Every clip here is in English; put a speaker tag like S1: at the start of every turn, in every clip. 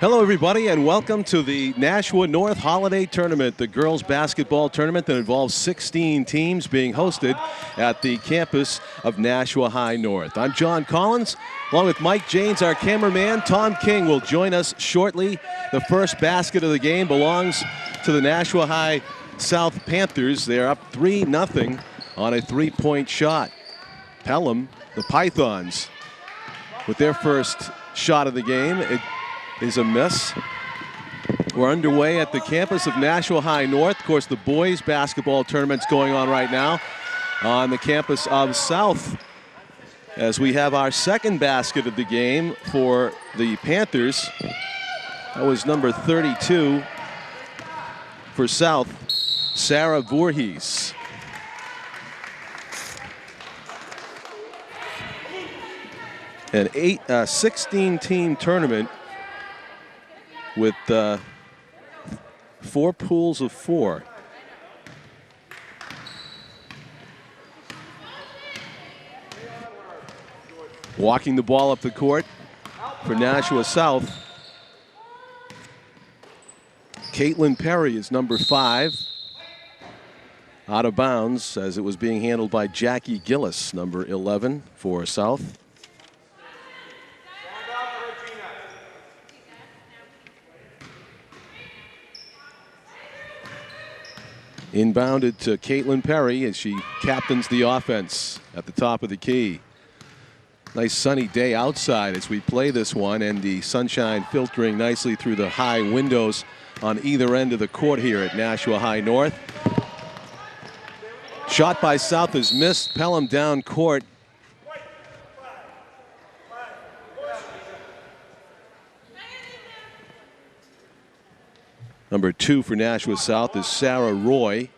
S1: Hello, everybody, and welcome to the Nashua North Holiday Tournament, the girls basketball tournament that involves 16 teams being hosted at the campus of Nashua High North. I'm John Collins, along with Mike Janes, our cameraman. Tom King will join us shortly. The first basket of the game belongs to the Nashua High South Panthers. They're up 3-0 on a three-point shot. Pelham, the Pythons, with their first shot of the game. It is a miss. We're underway at the campus of Nashua High North. Of course, the boys basketball tournament's going on right now on the campus of South, as we have our second basket of the game for the Panthers. That was number 32 for South, Sarah Voorhees. An 16-team tournament with 4 pools of 4. Walking the ball up the court for Nashua South. Caitlin Perry is number 5. Out of bounds as it was being handled by Jackie Gillis, number 11 for South. Inbounded to Caitlin Perry as she captains the offense at the top of the key. Nice sunny day outside as we play this one, and the sunshine filtering nicely through the high windows on either end of the court here at Nashua High North. Shot by South is missed. Pelham down court. Number 2 for Nashua South is Sarah Roy.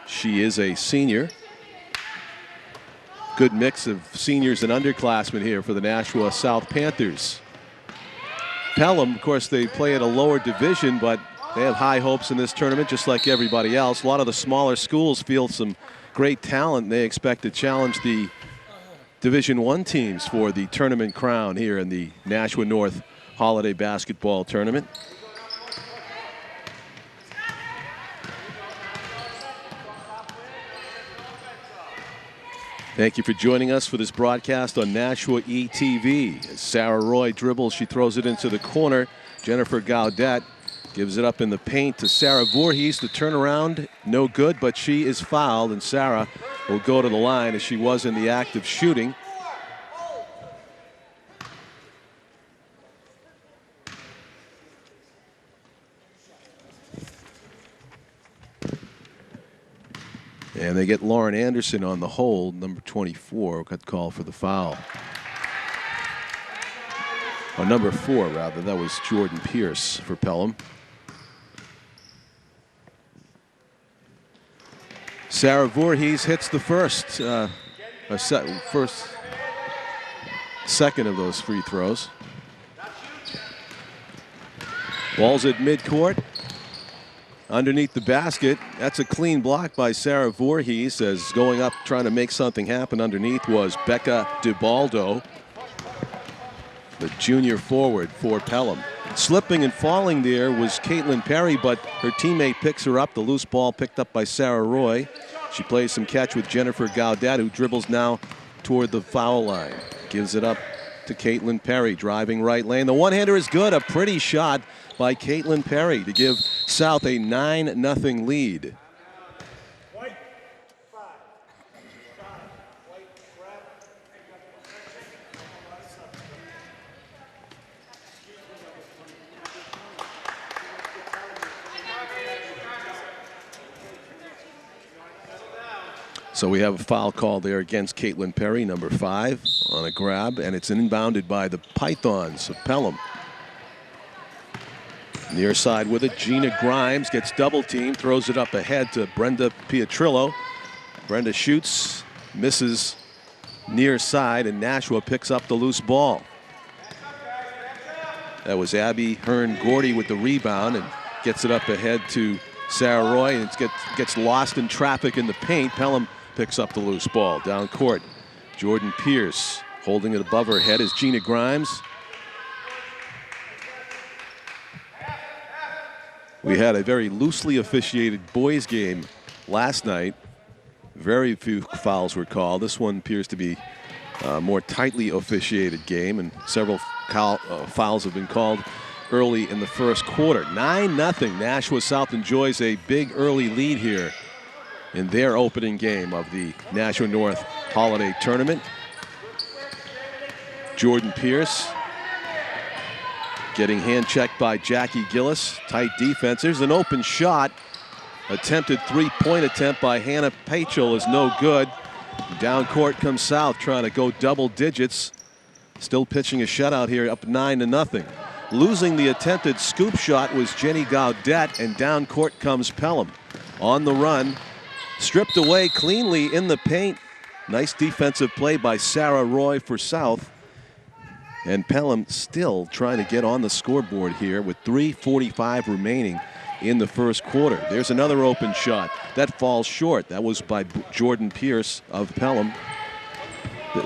S1: She is a senior. Good mix of seniors and underclassmen here for the Nashua South Panthers. Pelham, of course, they play at a lower division, but they have high hopes in this tournament, just like everybody else. A lot of the smaller schools feel some great talent. They expect to challenge the Division I teams for the tournament crown here in the Nashua North Holiday Basketball Tournament. Thank you for joining us for this broadcast on Nashua ETV. As Sarah Roy dribbles, she throws it into the corner. Jennifer Gaudet gives it up in the paint to Sarah Voorhees. The turnaround, no good, but she is fouled, and Sarah will go to the line as she was in the act of shooting. And they get Lauren Anderson on the hold, number 24, got called for the foul. Or number 4, rather. That was Jordan Pierce for Pelham. Sarah Voorhees hits the second of those free throws. Ball's at midcourt. Underneath the basket, that's a clean block by Sarah Voorhees, as going up trying to make something happen underneath was Becca DiBaldo, the junior forward for Pelham. Slipping and falling there was Caitlin Perry, but her teammate picks her up. The loose ball picked up by Sarah Roy. She plays some catch with Jennifer Gaudet, who dribbles now toward the foul line. Gives it up to Caitlin Perry, driving right lane. The one-hander is good, a pretty shot by Caitlin Perry to give South a 9-0 lead. So we have a foul call there against Caitlin Perry, number 5, on a grab, and it's inbounded by the Pythons of Pelham. Near side with it, Gina Grimes gets double teamed, throws it up ahead to Brenda Pietrillo. Brenda shoots, misses near side, and Nashua picks up the loose ball. That was Abby Hearn-Gordy with the rebound and gets it up ahead to Sarah Roy, and it gets lost in traffic in the paint. Pelham picks up the loose ball down court. Jordan Pierce holding it above her head is Gina Grimes. We had a very loosely officiated boys game last night. Very few fouls were called. This one appears to be a more tightly officiated game, and several fouls have been called early in the first quarter. 9-0. Nashua South enjoys a big early lead here in their opening game of the Nashua North Holiday Tournament. Jordan Pierce getting hand checked by Jackie Gillis. Tight defense. There's an open shot. Attempted three-point attempt by Hannah Pachel is no good. Down court comes South trying to go double digits. Still pitching a shutout here, up 9-0. Losing the attempted scoop shot was Jenny Gaudet, and down court comes Pelham. On the run, stripped away cleanly in the paint. Nice defensive play by Sarah Roy for South. And Pelham still trying to get on the scoreboard here with 3:45 remaining in the first quarter. There's another open shot. That falls short. That was by Jordan Pierce of Pelham.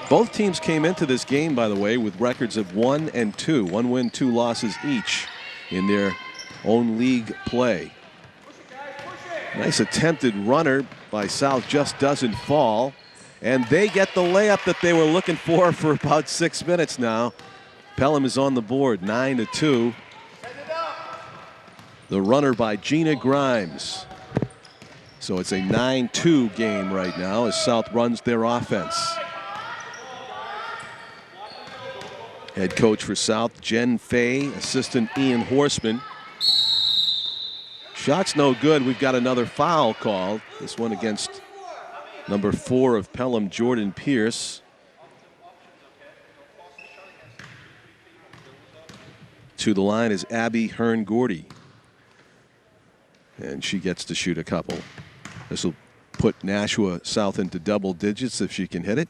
S1: Both teams came into this game, by the way, with records of 1-2. 1 win, 2 losses each in their own league play. Nice attempted runner by South, just doesn't fall. And they get the layup that they were looking for about 6 minutes now. Pelham is on the board, 9-2. The runner by Gina Grimes. So it's a 9-2 game right now as South runs their offense. Head coach for South, Jen Fay, assistant Ian Horseman. Shot's no good. We've got another foul called. This one against number 4 of Pelham, Jordan Pierce. To the line is Abby Hearn-Gordy. And she gets to shoot a couple. This will put Nashua South into double digits if she can hit it.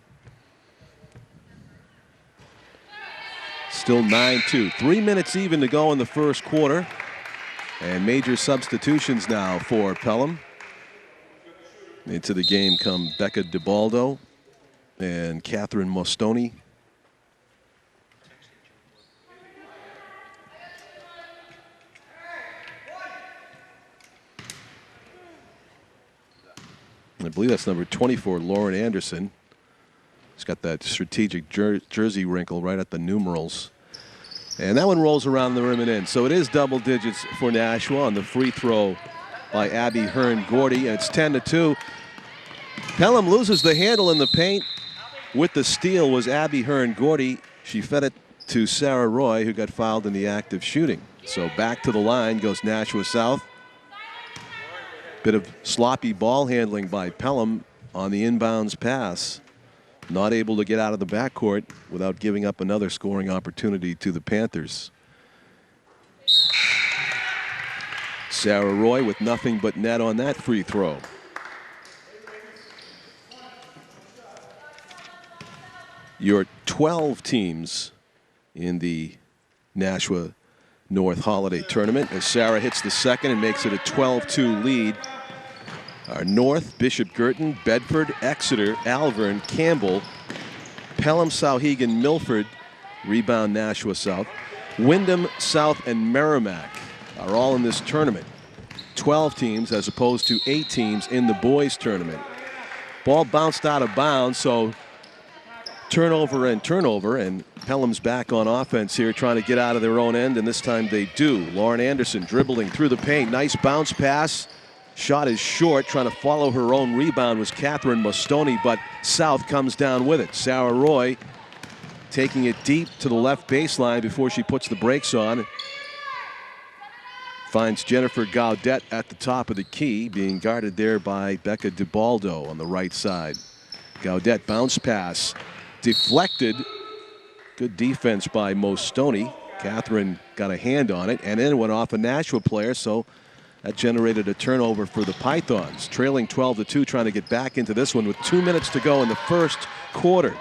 S1: Still 9-2. 3 minutes even to go in the first quarter. And major substitutions now for Pelham. Into the game come Becca DiBaldo and Catherine Mostoni. I believe that's number 24, Lauren Anderson. It's got that strategic jersey wrinkle right at the numerals. And that one rolls around the rim and in. So it is double digits for Nashua on the free throw by Abby Hearn-Gordy. And it's 10-2. Pelham loses the handle in the paint. With the steal was Abby Hearn-Gordy. She fed it to Sarah Roy, who got fouled in the act of shooting. So back to the line goes Nashua South. Bit of sloppy ball handling by Pelham on the inbounds pass. Not able to get out of the backcourt without giving up another scoring opportunity to the Panthers. Sarah Roy with nothing but net on that free throw. Your 12 teams in the Nashua North Holiday Tournament as Sarah hits the second and makes it a 12-2 lead. Our North, Bishop Girton, Bedford, Exeter, Alvern, Campbell, Pelham, Sauhegan, Milford, rebound Nashua South, Wyndham, South, and Merrimack are all in this tournament. 12 teams as opposed to 8 teams in the boys tournament. Ball bounced out of bounds, so turnover, and Pelham's back on offense here trying to get out of their own end, and this time they do. Lauren Anderson dribbling through the paint. Nice bounce pass. Shot is short. Trying to follow her own rebound was Catherine Mostoni, but South comes down with it. Sarah Roy taking it deep to the left baseline before she puts the brakes on. Finds Jennifer Gaudet at the top of the key, being guarded there by Becca DiBaldo on the right side. Gaudet bounce pass. Deflected. Good defense by Mostoni. Catherine got a hand on it, and then it went off a Nashua player, so that generated a turnover for the Pythons. Trailing 12-2, trying to get back into this one with 2 minutes to go in the first quarter.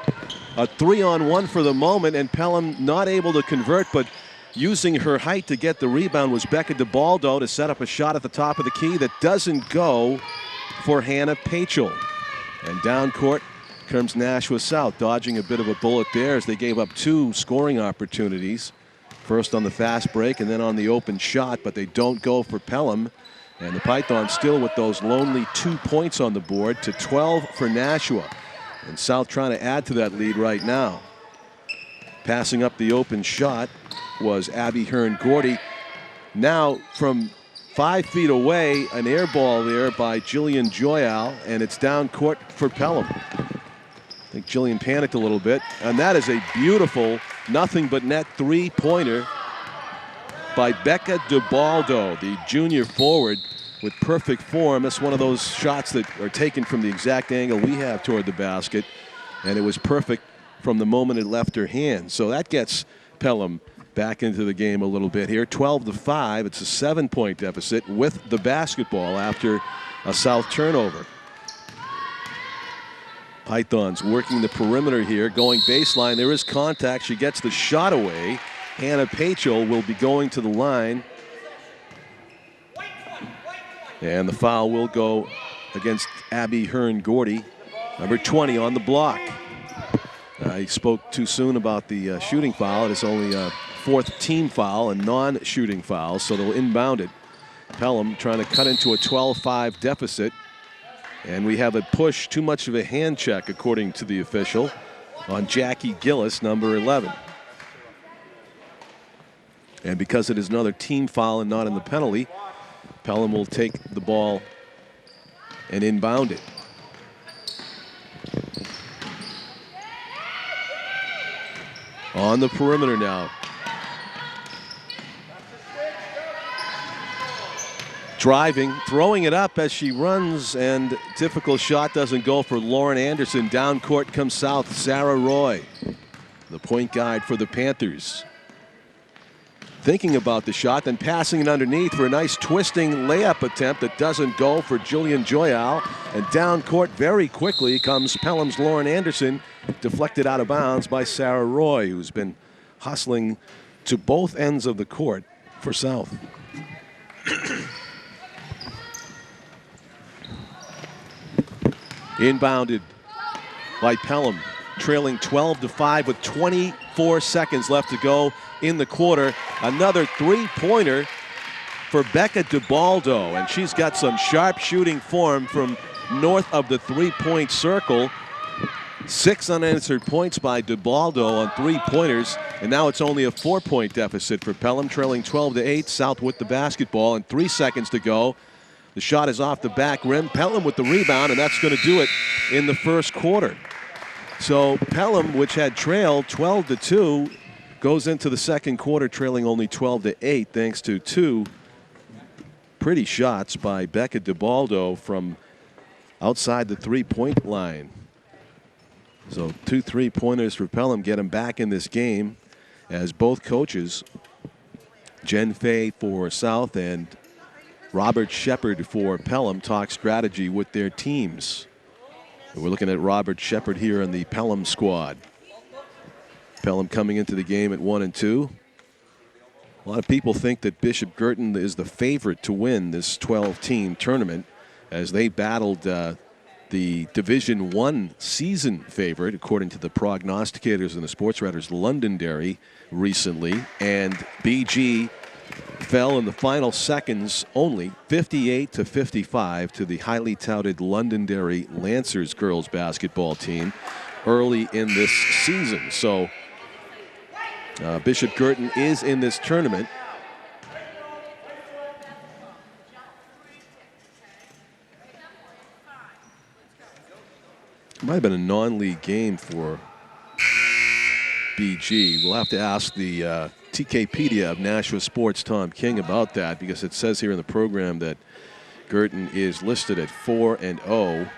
S1: A 3-on-1 for the moment, and Pelham not able to convert, but using her height to get the rebound was Becca DiBaldo to set up a shot at the top of the key that doesn't go for Hannah Pachel. And down court comes Nashua South, dodging a bit of a bullet there as they gave up 2 scoring opportunities First on the fast break and then on the open shot, but they don't go for Pelham. And the Pythons still with those lonely 2 points on the board to 12 for Nashua. And South trying to add to that lead right now. Passing up the open shot was Abby Hearn-Gordy. Now from 5 feet away, an air ball there by Jillian Joyal, and it's down court for Pelham. I think Jillian panicked a little bit, and that is a beautiful nothing but net 3-pointer by Becca DiBaldo, the junior forward with perfect form. That's one of those shots that are taken from the exact angle we have toward the basket, and it was perfect from the moment it left her hand. So that gets Pelham back into the game a little bit here. 12-5. It's a 7-point deficit with the basketball after a South turnover. Pythons working the perimeter here, going baseline. There is contact. She gets the shot away. Hannah Pachel will be going to the line. And the foul will go against Abby Hearn-Gordy, number 20 on the block. I spoke too soon about the shooting foul. It is only a 4th team foul, a non-shooting foul, so they'll inbound it. Pelham trying to cut into a 12-5 deficit. And we have a push, too much of a hand check, according to the official, on Jackie Gillis, number 11. And because it is another team foul and not in the penalty, Pelham will take the ball and inbound it. On the perimeter now. Driving, throwing it up as she runs, and difficult shot doesn't go for Lauren Anderson. Down court comes South, Sarah Roy, the point guard for the Panthers. Thinking about the shot, then passing it underneath for a nice twisting layup attempt that doesn't go for Jillian Joyal. And down court very quickly comes Pelham's Lauren Anderson, deflected out of bounds by Sarah Roy, who's been hustling to both ends of the court for South. Inbounded by Pelham, trailing 12-5 with 24 seconds left to go in the quarter. Another 3-pointer for Becca DiBaldo, and she's got some sharp shooting form from north of the 3-point circle. 6 unanswered points by DiBaldo on 3-pointers, and now it's only a 4-point deficit for Pelham, trailing 12-8. South with the basketball, and 3 seconds to go. The shot is off the back rim. Pelham with the rebound, and that's going to do it in the first quarter. So Pelham, which had trailed 12-2, goes into the second quarter trailing only 12-8, thanks to 2 pretty shots by Becca DiBaldo from outside the 3-point line. So 2 3-pointers for Pelham get him back in this game, as both coaches, Jen Fay for South and Robert Shepard for Pelham, talk strategy with their teams. We're looking at Robert Shepard here in the Pelham squad. Pelham coming into the game at 1-2. A lot of people think that Bishop Girton is the favorite to win this 12-team tournament, as they battled the Division I season favorite, according to the prognosticators and the sports writers, Londonderry, recently. And BG fell in the final seconds only, 58-55, to the highly touted Londonderry Lancers girls basketball team early in this season. So Bishop Girton is in this tournament. It might have been a non-league game for BG. We'll have to ask the TKpedia of Nashua Sports, Tom King, about that, because it says here in the program that Girton is listed at 4-0.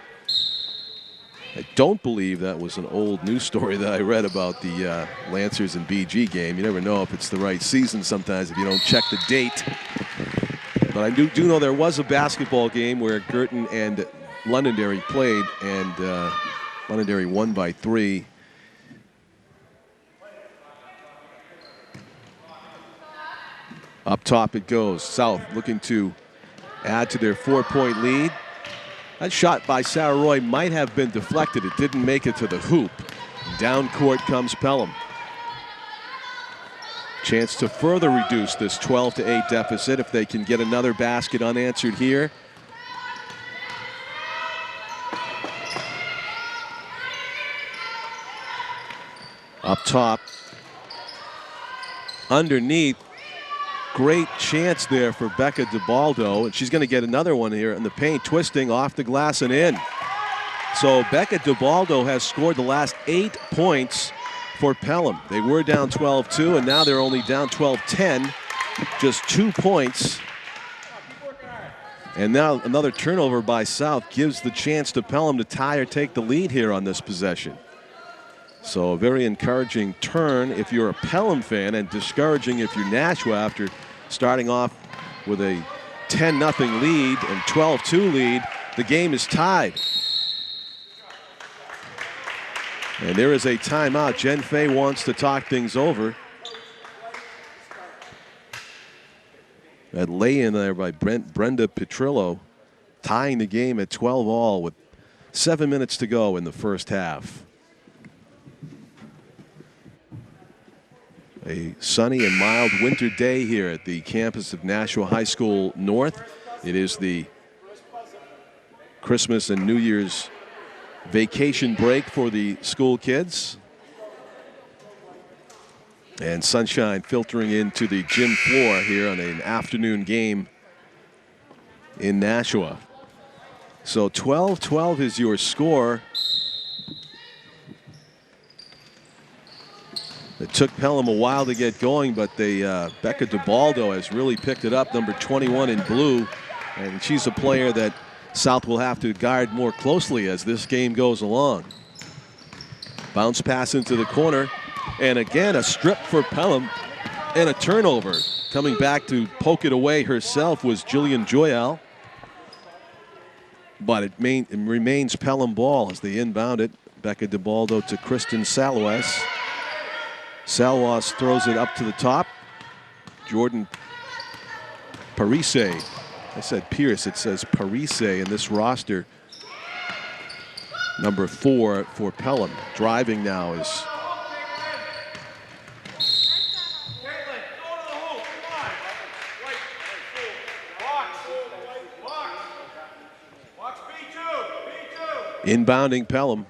S1: I don't believe that was an old news story that I read about the Lancers and BG game. You never know if it's the right season sometimes if you don't check the date. But I do know there was a basketball game where Girton and Londonderry played, and Londonderry won by 3. Up top it goes. South looking to add to their 4-point lead. That shot by Sarah Roy might have been deflected. It didn't make it to the hoop. Down court comes Pelham. Chance to further reduce this 12-8 deficit if they can get another basket unanswered here. Up top, underneath, great chance there for Becca DiBaldo, and she's going to get another one here in the paint, twisting off the glass and in. So Becca DiBaldo has scored the last 8 points for Pelham. They were down 12-2, and now they're only down 12-10, just 2 points. And now another turnover by South gives the chance to Pelham to tie or take the lead here on this possession. So a very encouraging turn if you're a Pelham fan, and discouraging if you're Nashua after starting off with a 10-0 lead and 12-2 lead. The game is tied. And there is a timeout. Jen Fay wants to talk things over. That lay-in there by Brenda Petrillo, tying the game at 12-all with 7 minutes to go in the first half. A sunny and mild winter day here at the campus of Nashua High School North. It is the Christmas and New Year's vacation break for the school kids. And sunshine filtering into the gym floor here on an afternoon game in Nashua. So 12-12 is your score. It took Pelham a while to get going, but Becca DiBaldo has really picked it up, number 21 in blue. And she's a player that South will have to guard more closely as this game goes along. Bounce pass into the corner. And again, a strip for Pelham and a turnover. Coming back to poke it away herself was Jillian Joyal. But it remains Pelham ball as they inbound it. Becca DiBaldo to Kristen Saluas. Saluas throws it up to the top. Jordan Parise. I said Pierce, it says Parise in this roster. Number 4 for Pelham. Driving now is inbounding Pelham.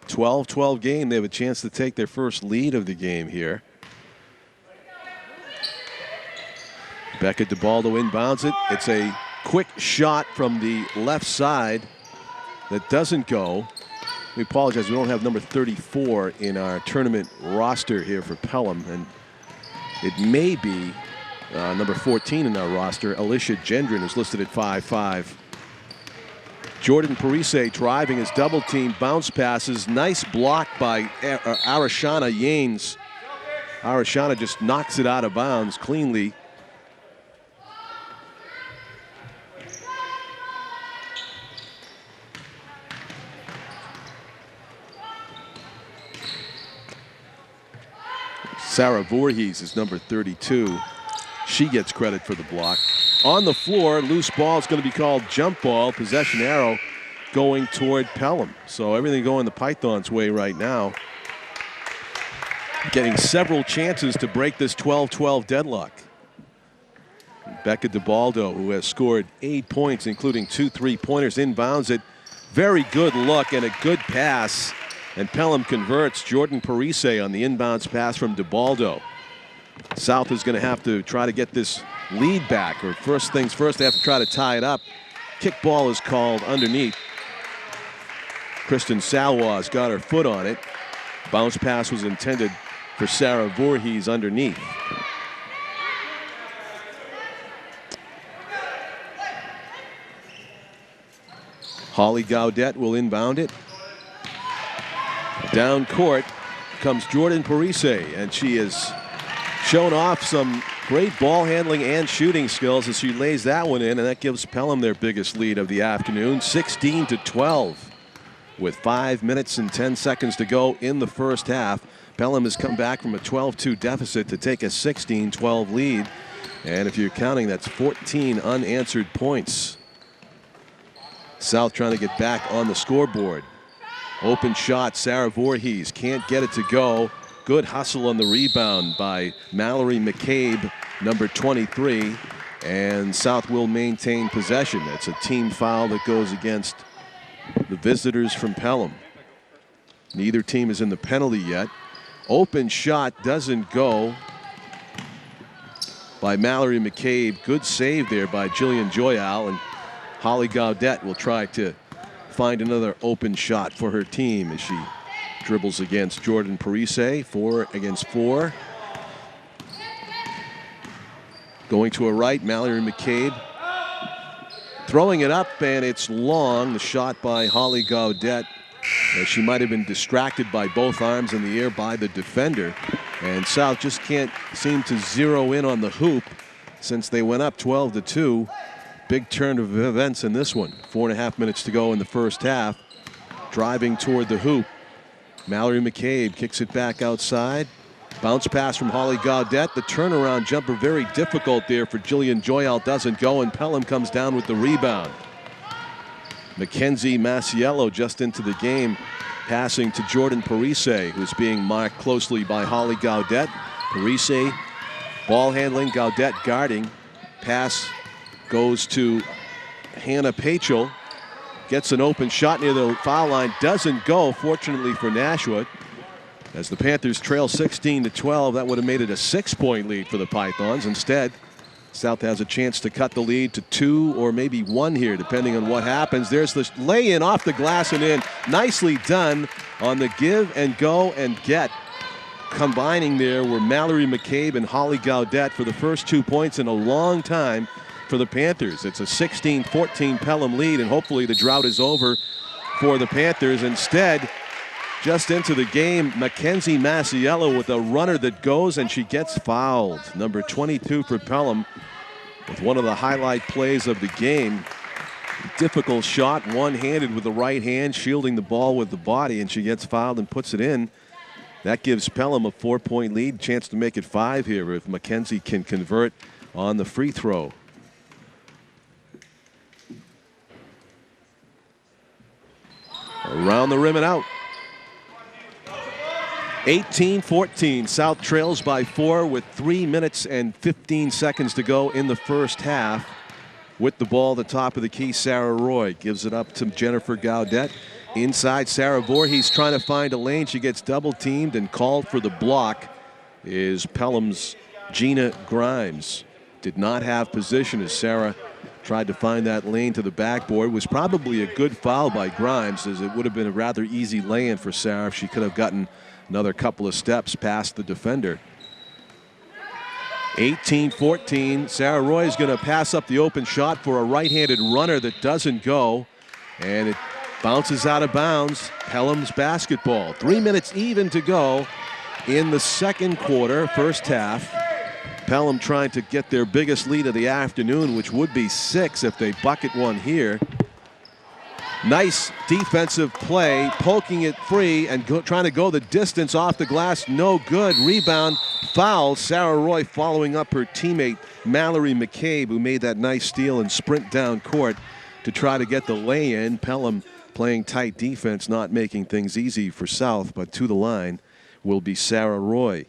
S1: 12-12 game. They have a chance to take their first lead of the game here. Becca DiBaldo inbounds it. It's a quick shot from the left side that doesn't go. We apologize, we don't have number 34 in our tournament roster here for Pelham, and it may be number 14 in our roster, Alicia Gendron, who's listed at 5'5". Jordan Parise driving his double team, bounce passes, nice block by Arashana Yanes. Arashana just knocks it out of bounds cleanly. Sarah Voorhees is number 32. She gets credit for the block. On the floor, loose ball is going to be called jump ball. Possession arrow going toward Pelham. So everything going the Pythons' way right now. Getting several chances to break this 12-12 deadlock. Becca DiBaldo, who has scored 8 points, including 2 3-pointers, inbounds it. Very good look and a good pass. And Pelham converts. Jordan Parise on the inbounds pass from DiBaldo. South is going to have to try to get this lead back, or first things first, they have to try to tie it up. Kick ball is called underneath. Kristen Salwa's got her foot on it. Bounce pass was intended for Sarah Voorhees underneath. Holly Gaudet will inbound it. Down court comes Jordan Parise, and she has shown off some great ball handling and shooting skills as she lays that one in, and that gives Pelham their biggest lead of the afternoon, 16-12. With 5 minutes and 10 seconds to go in the first half, Pelham has come back from a 12-2 deficit to take a 16-12 lead. And if you're counting, that's 14 unanswered points. South trying to get back on the scoreboard. Open shot, Sarah Voorhees can't get it to go. Good hustle on the rebound by Mallory McCabe, number 23. And South will maintain possession. That's a team foul that goes against the visitors from Pelham. Neither team is in the penalty yet. Open shot doesn't go by Mallory McCabe. Good save there by Jillian Joyal, and Holly Gaudet will try to find another open shot for her team as she dribbles against Jordan Parise. 4 against 4. Going to a right, Mallory McCabe throwing it up, and it's long. The shot by Holly Gaudet. She might have been distracted by both arms in the air by the defender. And South just can't seem to zero in on the hoop since they went up 12-2. Big turn of events in this one. 4.5 minutes to go in the first half. Driving toward the hoop. Mallory McCabe kicks it back outside. Bounce pass from Holly Gaudet. The turnaround jumper very difficult there for Jillian Joyal. Doesn't go, and Pelham comes down with the rebound. Mackenzie Masiello just into the game, passing to Jordan Parise, who's being marked closely by Holly Gaudet. Parise ball handling, Gaudet guarding. Pass goes to Hannah Pachel. Gets an open shot near the foul line. Doesn't go, fortunately for Nashua. As the Panthers trail 16-12, that would have made it a 6-point lead for the Pythons. Instead, South has a chance to cut the lead to 2 or maybe 1 here, depending on what happens. There's the lay-in off the glass and in. Nicely done on the give and go and get. Combining there were Mallory McCabe and Holly Gaudet for the first 2 points in a long time for the Panthers. It's a 16-14 Pelham lead, and hopefully the drought is over for the Panthers. Instead, just into the game, Mackenzie Masiello with a runner that goes, and she gets fouled. Number 22 for Pelham with one of the highlight plays of the game. Difficult shot, one-handed with the right hand, shielding the ball with the body, and she gets fouled and puts it in. That gives Pelham a 4-point lead, chance to make it 5 here if Mackenzie can convert on the free throw. Around the rim and out. 18-14, South trails by 4 with 3 minutes and 15 seconds to go in the first half. With the ball at the top of the key, Sarah Roy gives it up to Jennifer Gaudet. Inside, Sarah Voorhees trying to find a lane. She gets double teamed and called for the block is Pelham's Gina Grimes. Did not have position as Sarah tried to find that lane to the backboard. It was probably a good foul by Grimes, as it would have been a rather easy lay-in for Sarah if she could have gotten another couple of steps past the defender. 18-14. Sarah Roy is going to pass up the open shot for a right-handed runner that doesn't go, and it bounces out of bounds. Pelham's basketball. 3 minutes even to go in the second quarter, first half. Pelham trying to get their biggest lead of the afternoon, which would be 6 if they bucket one here. Nice defensive play, poking it free and trying to go the distance off the glass. No good. Rebound, foul. Sarah Roy following up her teammate Mallory McCabe, who made that nice steal and sprint down court to try to get the lay-in. Pelham playing tight defense, not making things easy for South, but to the line will be Sarah Roy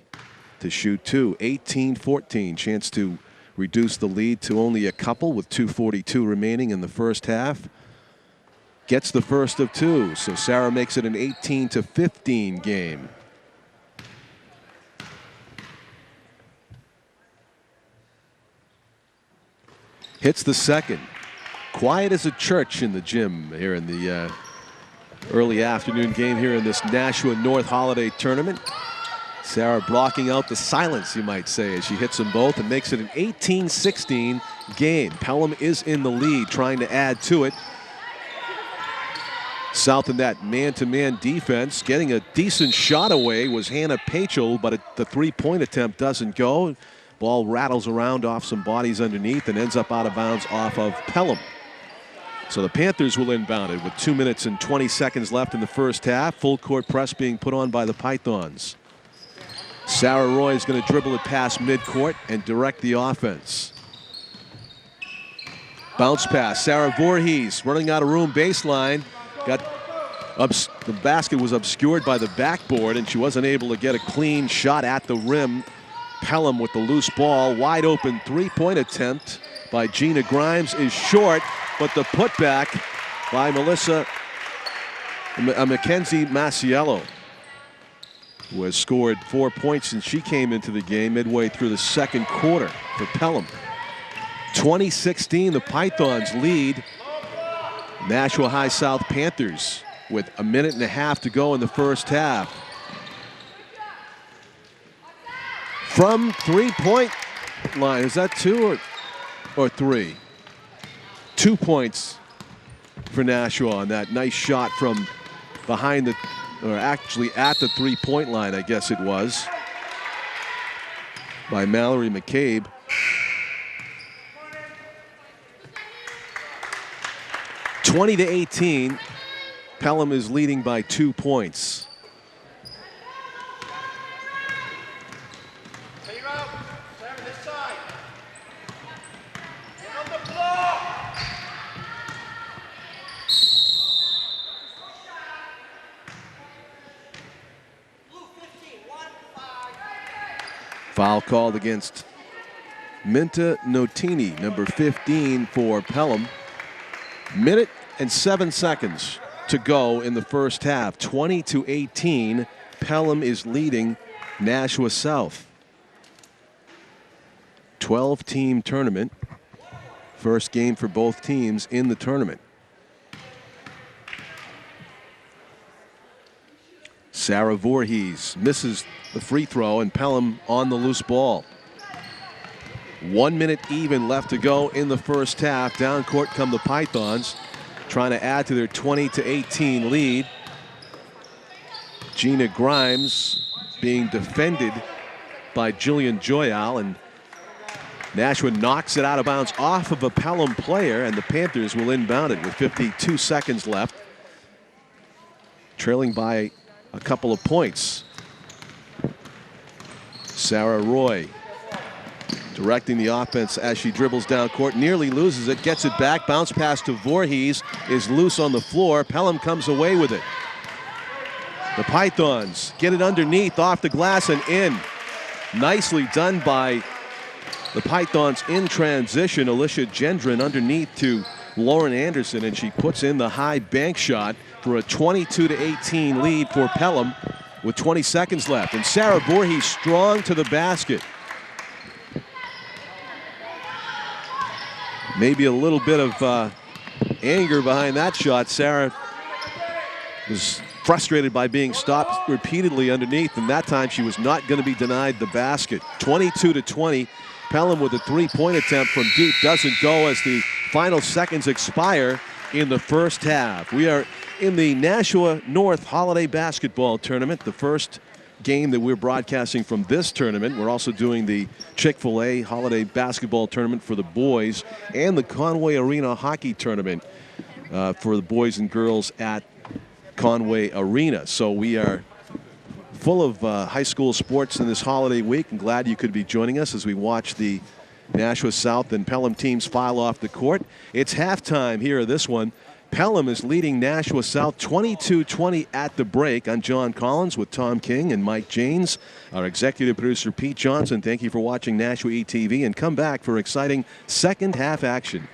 S1: to shoot 2. 18-14. Chance to reduce the lead to only a couple with 2:42 remaining in the first half. Gets the first of 2, so Sarah makes it an 18-15 game. Hits the second. Quiet as a church in the gym here in the early afternoon game here in this Nashua North Holiday Tournament. Sarah blocking out the silence, you might say, as she hits them both and makes it an 18-16 game. Pelham is in the lead, trying to add to it. South in that man-to-man defense. Getting a decent shot away was Hannah Pachel, but the three-point attempt doesn't go. Ball rattles around off some bodies underneath and ends up out of bounds off of Pelham. So the Panthers will inbound it with 2 minutes and 20 seconds left in the first half. Full court press being put on by the Pythons. Sarah Roy is going to dribble it past midcourt and direct the offense. Bounce pass. Sarah Voorhees running out of room baseline. Got The basket was obscured by the backboard, and she wasn't able to get a clean shot at the rim. Pelham with the loose ball. Wide open three-point attempt by Gina Grimes is short, but the putback by Mackenzie Masiello, who has scored 4 points since she came into the game midway through the second quarter for Pelham. 2016, the Pythons lead Nashua High South Panthers with a minute and a half to go in the first half. From three-point line, is that two or three? 2 points for Nashua on that nice shot from behind the, or actually at the three-point line, I guess it was, by Mallory McCabe. (20-18). Pelham is leading by 2 points. Foul called against Minta Notini, number 15 for Pelham. Minute and 7 seconds to go in the first half. 20-18. Pelham is leading Nashua South. 12-team tournament. First game for both teams in the tournament. Sarah Voorhees misses the free throw, and Pelham on the loose ball. 1 minute even left to go in the first half. Down court come the Pythons, trying to add to their 20-18 lead. Gina Grimes being defended by Jillian Joyal, and Nashua knocks it out of bounds off of a Pelham player, and the Panthers will inbound it with 52 seconds left, trailing by a couple of points. Sarah Roy directing the offense as she dribbles down court, nearly loses it, gets it back, bounce pass to Voorhees, is loose on the floor. Pelham comes away with it. The Pythons get it underneath, off the glass and in. Nicely done by the Pythons in transition. Alicia Gendron underneath to Lauren Anderson, and she puts in the high bank shot for a 22-18 lead for Pelham with 20 seconds left. And Sarah Voorhees strong to the basket. Maybe a little bit of anger behind that shot. Sarah was frustrated by being stopped repeatedly underneath, and that time she was not going to be denied the basket. 22-20. Pelham with a three-point attempt from deep doesn't go as the final seconds expire in the first half. We are in the Nashua North Holiday Basketball Tournament, the first game that we're broadcasting from this tournament. We're also doing the Chick-fil-A Holiday Basketball Tournament for the boys and the Conway Arena Hockey Tournament for the boys and girls at Conway Arena. So we are full of high school sports in this holiday week, and glad you could be joining us as we watch the Nashua South and Pelham teams file off the court. It's halftime here of this one. Pelham is leading Nashua South 22-20 at the break. I'm John Collins with Tom King and Mike Janes. Our executive producer, Pete Johnson. Thank you for watching Nashua ETV, and come back for exciting second half action.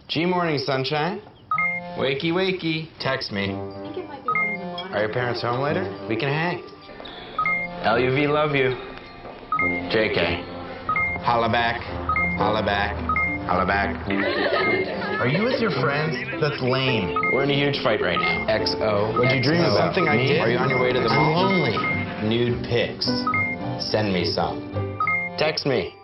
S2: G morning, sunshine. Wakey, wakey. Text me.
S3: I think it might be one of the monitors.
S2: Are your parents home later? We can hang. LUV, love you. JK. Holla back. Holla back. Holla back. Are you with your friends? That's lame. We're in a huge fight right now. XO. What'd you dream about? Something I did. Are you on your way to the mall? I'm lonely. Nude pics. Send me some. Text me.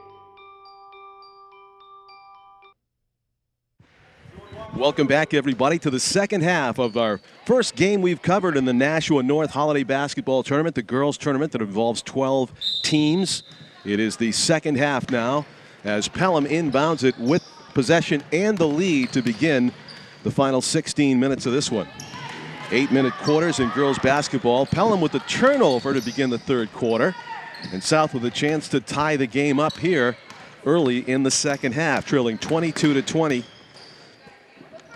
S1: Welcome back, everybody, to the second half of our first game we've covered in the Nashua North Holiday Basketball Tournament, the girls' tournament that involves 12 teams. It is the second half now as Pelham inbounds it with possession and the lead to begin the final 16 minutes of this one. 8-minute quarters in girls basketball. Pelham with the turnover to begin the third quarter, and South with a chance to tie the game up here early in the second half, trailing 22-20.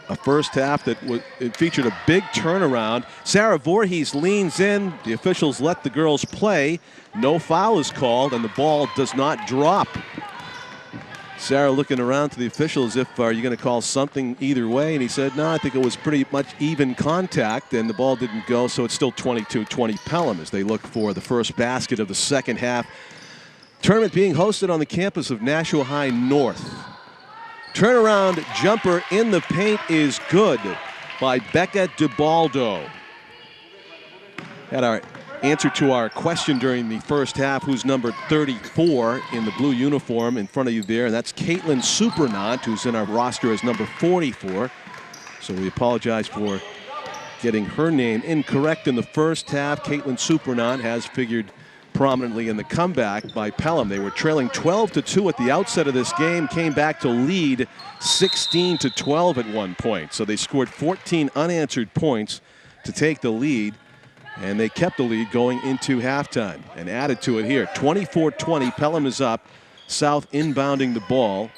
S1: a first half that it featured a big turnaround. Sarah Voorhees leans in. The officials let the girls play. No foul is called, and the ball does not drop. Sarah looking around to the officials, if are you going to call something either way? And he said, no, I think it was pretty much even contact, and the ball didn't go, so it's still 22-20 Pelham as they look for the first basket of the second half. Tournament being hosted on the campus of Nashua High North. Turnaround jumper in the paint is good by Becca DiBaldo. Had our answer to our question during the first half, who's number 34 in the blue uniform in front of you there, and that's Caitlin Supernant, who's in our roster as number 44. So we apologize for getting her name incorrect in the first half. Caitlin Supernant has figured prominently in the comeback by Pelham. They were trailing 12-2 at the outset of this game, came back to lead 16-12 at one point. So they scored 14 unanswered points to take the lead, and they kept the lead going into halftime and added to it here. 24-20, Pelham is up. South inbounding the ball.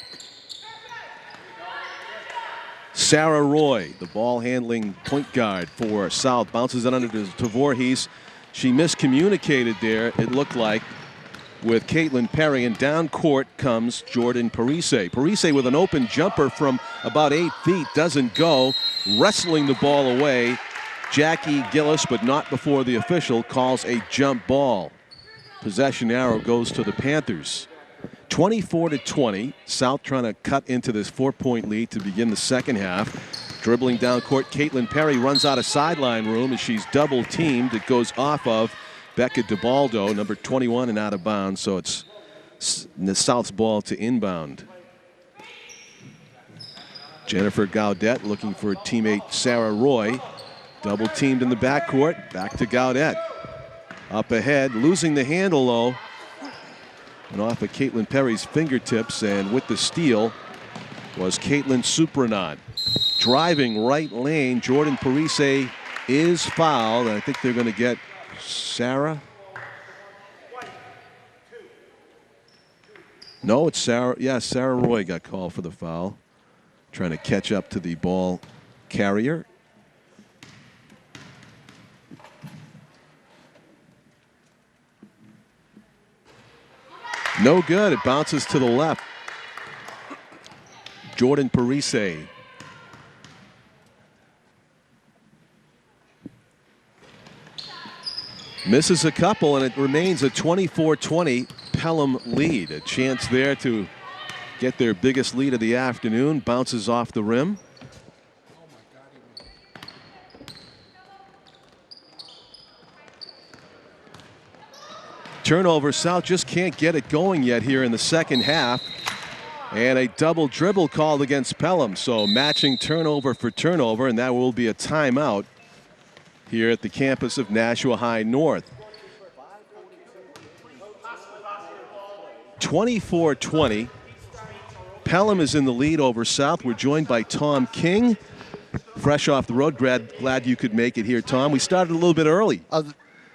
S1: Sarah Roy, the ball handling point guard for South, bounces it under to Voorhees. She miscommunicated there, it looked like, with Caitlin Perry, and down court comes Jordan Parise. Parise with an open jumper from about 8 feet, doesn't go, wrestling the ball away. Jackie Gillis, but not before the official calls a jump ball. Possession arrow goes to the Panthers. 24-20, South trying to cut into this 4-point lead to begin the second half. Dribbling down court, Caitlin Perry runs out of sideline room as she's double teamed. It goes off of Becca DiBaldo, number 21, and out of bounds. So it's the South's ball to inbound. Jennifer Gaudet looking for teammate Sarah Roy. Double teamed in the backcourt. Back to Gaudet. Up ahead, losing the handle though. And off of Caitlin Perry's fingertips, and with the steal was Caitlin Supernant. Driving right lane, Jordan Parise is fouled. I think they're going to get Sarah. No, it's Sarah. Yeah, Sarah Roy got called for the foul. Trying to catch up to the ball carrier. No good. It bounces to the left. Jordan Parise. Misses a couple, and it remains a 24-20 Pelham lead. A chance there to get their biggest lead of the afternoon. Bounces off the rim. Turnover. South just can't get it going yet here in the second half. And a double dribble called against Pelham. So matching turnover for turnover, and that will be a timeout here at the campus of Nashua High North. 24-20. Pelham is in the lead over South. We're joined by Tom King, fresh off the road. Glad you could make it here, Tom. We started a little bit early.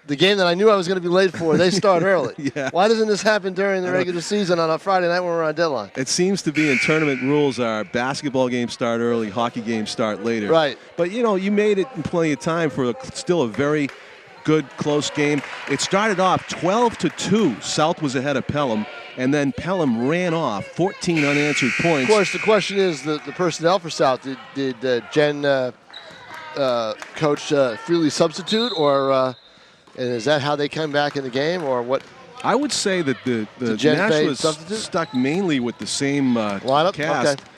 S3: The game that I knew I was going to be late for, they start early.
S1: Yeah.
S3: Why doesn't this happen during the regular season on a Friday night when we're on deadline?
S1: It seems to be in tournament rules are basketball games start early, hockey games start later.
S3: Right.
S1: But, you know, you made it in plenty of time for still a very good, close game. It started off 12-2. South was ahead of Pelham, and then Pelham ran off 14 unanswered points.
S3: Of course, the question is the personnel for South. Did Jen coach freely substitute, or and is that how they come back in the game, or what?
S1: I would say that the Nashua stuck mainly with the same
S3: lineup
S1: cast.
S3: Okay.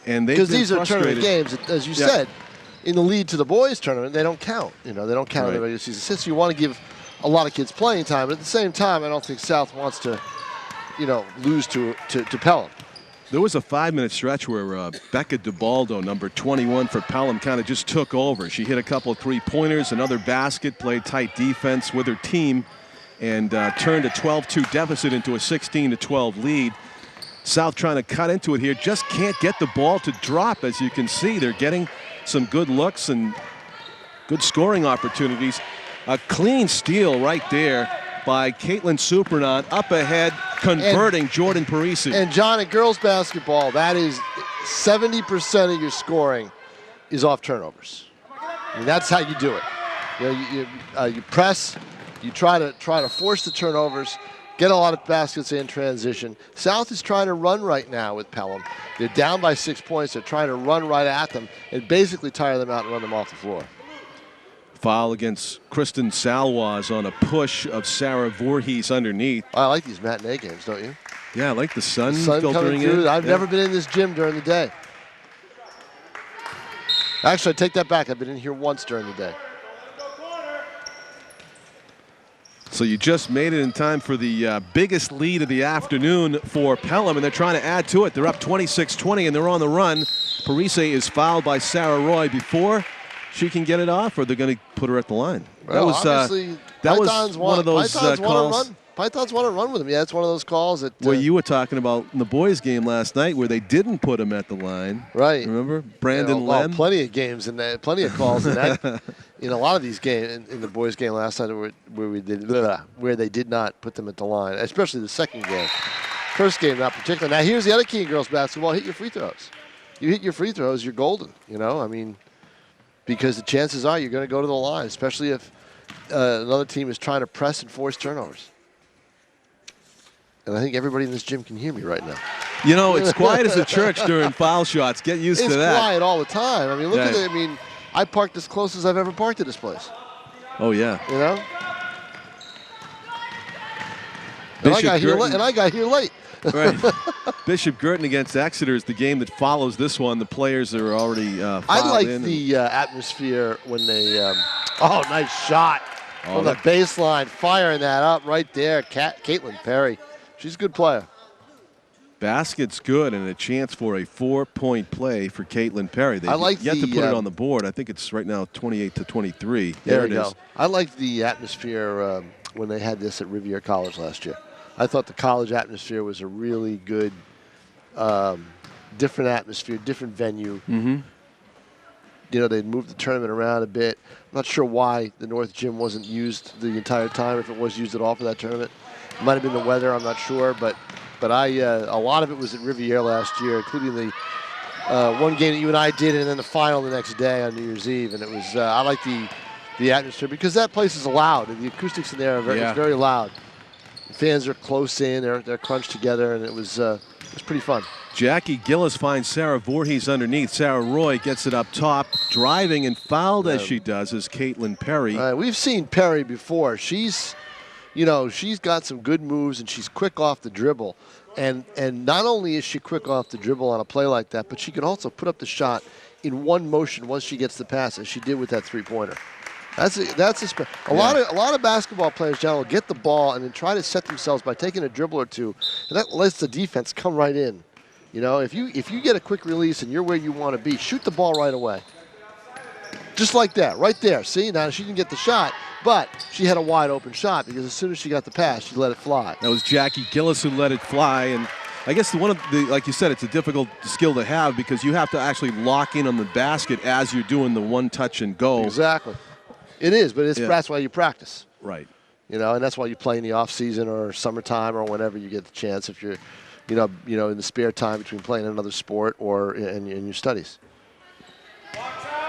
S1: And
S3: because these are tournament games, as you said, in the lead to the boys tournament, they don't count. You know, they don't count in the regular season. Since you want to give a lot of kids playing time, but at the same time, I don't think South wants to, you know, lose to Pelham.
S1: There was a 5-minute stretch where Becca DiBaldo, number 21 for Pelham, kind of just took over. She hit a couple of three-pointers, another basket, played tight defense with her team, and turned a 12-2 deficit into a 16-12 lead. South trying to cut into it here, just can't get the ball to drop. As you can see, they're getting some good looks and good scoring opportunities. A clean steal right there by Caitlin Supernant, up ahead, converting Jordan Parise.
S3: And John, at girls basketball, that is 70% of your scoring is off turnovers. I mean, that's how you do it. You press, you try to force the turnovers, get a lot of baskets in transition. South is trying to run right now with Pelham. They're down by 6 points. They're trying to run right at them and basically tire them out and run them off the floor.
S1: Foul against Kristen Salwaz on a push of Sarah Voorhees underneath.
S3: I like these matinee games, don't you?
S1: Yeah, I like the sun
S3: filtering
S1: filtering in.
S3: I've never been in this gym during the day. Actually, I take that back. I've been in here once during the day.
S1: So you just made it in time for the biggest lead of the afternoon for Pelham, and they're trying to add to it. They're up 26-20, and they're on the run. Parise is fouled by Sarah Roy before she can get it off, or they're going to put her at the line.
S3: Well,
S1: that was one of those calls.
S3: Pythons want to run with him. Yeah, it's one of those calls that.
S1: Where you were talking about in the boys' game last night, where they didn't put him at the line.
S3: Right.
S1: Remember Brandon Lem?
S3: Plenty of games and plenty of calls in that. In a lot of these games, in the boys' game last night, where they did not put them at the line, especially the second game. First game, not particularly. Now here's the other key in girls basketball: hit your free throws. You hit your free throws, you're golden. I mean, because the chances are you're going to go to the line, especially if another team is trying to press and force turnovers. And I think everybody in this gym can hear me right now.
S1: It's quiet as a church during foul shots. Get used to that.
S3: It's quiet all the time. I mean, look at it. I mean, I parked as close as I've ever parked at this place.
S1: Oh, yeah.
S3: And I got here late.
S1: Right. Bishop Girton against Exeter is the game that follows this one. The players are already filed in.
S3: I like the atmosphere when they nice shot from the baseline, firing that up right there. Caitlin Perry. She's a good player.
S1: Basket's good, and a chance for a 4-point play for Caitlin Perry. They've yet to put it on the board. I think it's right now 28-23.
S3: There it is. I like the atmosphere when they had this at Rivier College last year. I thought the college atmosphere was a really good, different atmosphere, different venue.
S1: Mm-hmm.
S3: They'd moved the tournament around a bit. I'm not sure why the North Gym wasn't used the entire time, if it was used at all for that tournament. It might have been the weather, I'm not sure, but a lot of it was at Riviera last year, including the one game that you and I did, and then the final the next day on New Year's Eve. And it was I like the atmosphere because that place is loud, and the acoustics in there are it's very loud. The fans are close in, they're crunched together, and it was pretty fun.
S1: Jackie Gillis finds Sarah Voorhees underneath. Sarah Roy gets it up top, driving and fouled as she does is Caitlin Perry.
S3: We've seen Perry before. She's got some good moves, and she's quick off the dribble. And not only is she quick off the dribble on a play like that, but she can also put up the shot in one motion once she gets the pass, as she did with that three-pointer. A lot of basketball players, John, will get the ball and then try to set themselves by taking a dribble or two, and that lets the defense come right in. If you get a quick release and you're where you want to be, shoot the ball right away. Just like that, right there. See, now she didn't get the shot, but she had a wide open shot because as soon as she got the pass, she let it fly.
S1: That was Jackie Gillis who let it fly, and I guess like you said, it's a difficult skill to have because you have to actually lock in on the basket as you're doing the one touch and go.
S3: Exactly. It is, but that's why you practice.
S1: Right.
S3: And that's why you play in the off season or summertime or whenever you get the chance, if you're in the spare time between playing another sport or in your studies.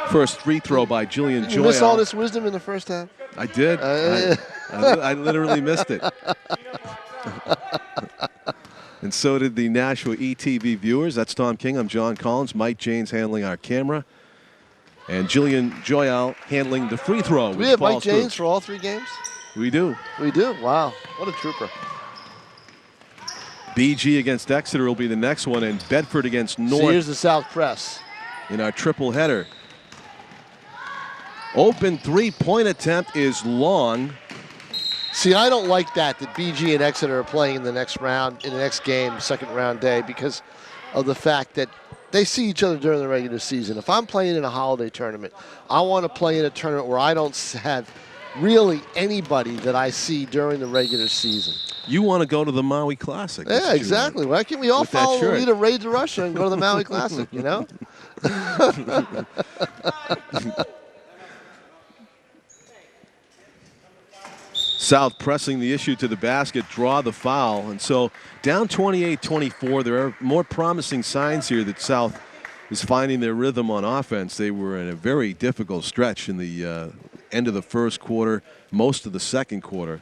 S1: First free throw by Jillian Joyal.
S3: Did you miss all this wisdom in the first half?
S1: I did. I literally missed it. And so did the Nashua ETV viewers. That's Tom King. I'm John Collins. Mike Janes handling our camera. And Jillian Joyal handling the free throw.
S3: Do we have Mike Janes for all 3 games?
S1: We do.
S3: We do? Wow. What a trooper.
S1: BG against Exeter will be the next one, and Bedford against North.
S3: So here's the South press.
S1: In our triple header. Open three-point attempt is long.
S3: See, I don't like that BG and Exeter are playing in the next round, in the next game, second round day, because of the fact that they see each other during the regular season. If I'm playing in a holiday tournament, I want to play in a tournament where I don't have really anybody that I see during the regular season.
S1: You want to go to the Maui Classic.
S3: Yeah, exactly. Why can't we all follow the lead of Raid to Russia and go to the Maui Classic,
S1: South pressing the issue to the basket, draw the foul. And so down 28-24, there are more promising signs here that South is finding their rhythm on offense. They were in a very difficult stretch in the end of the first quarter, most of the second quarter.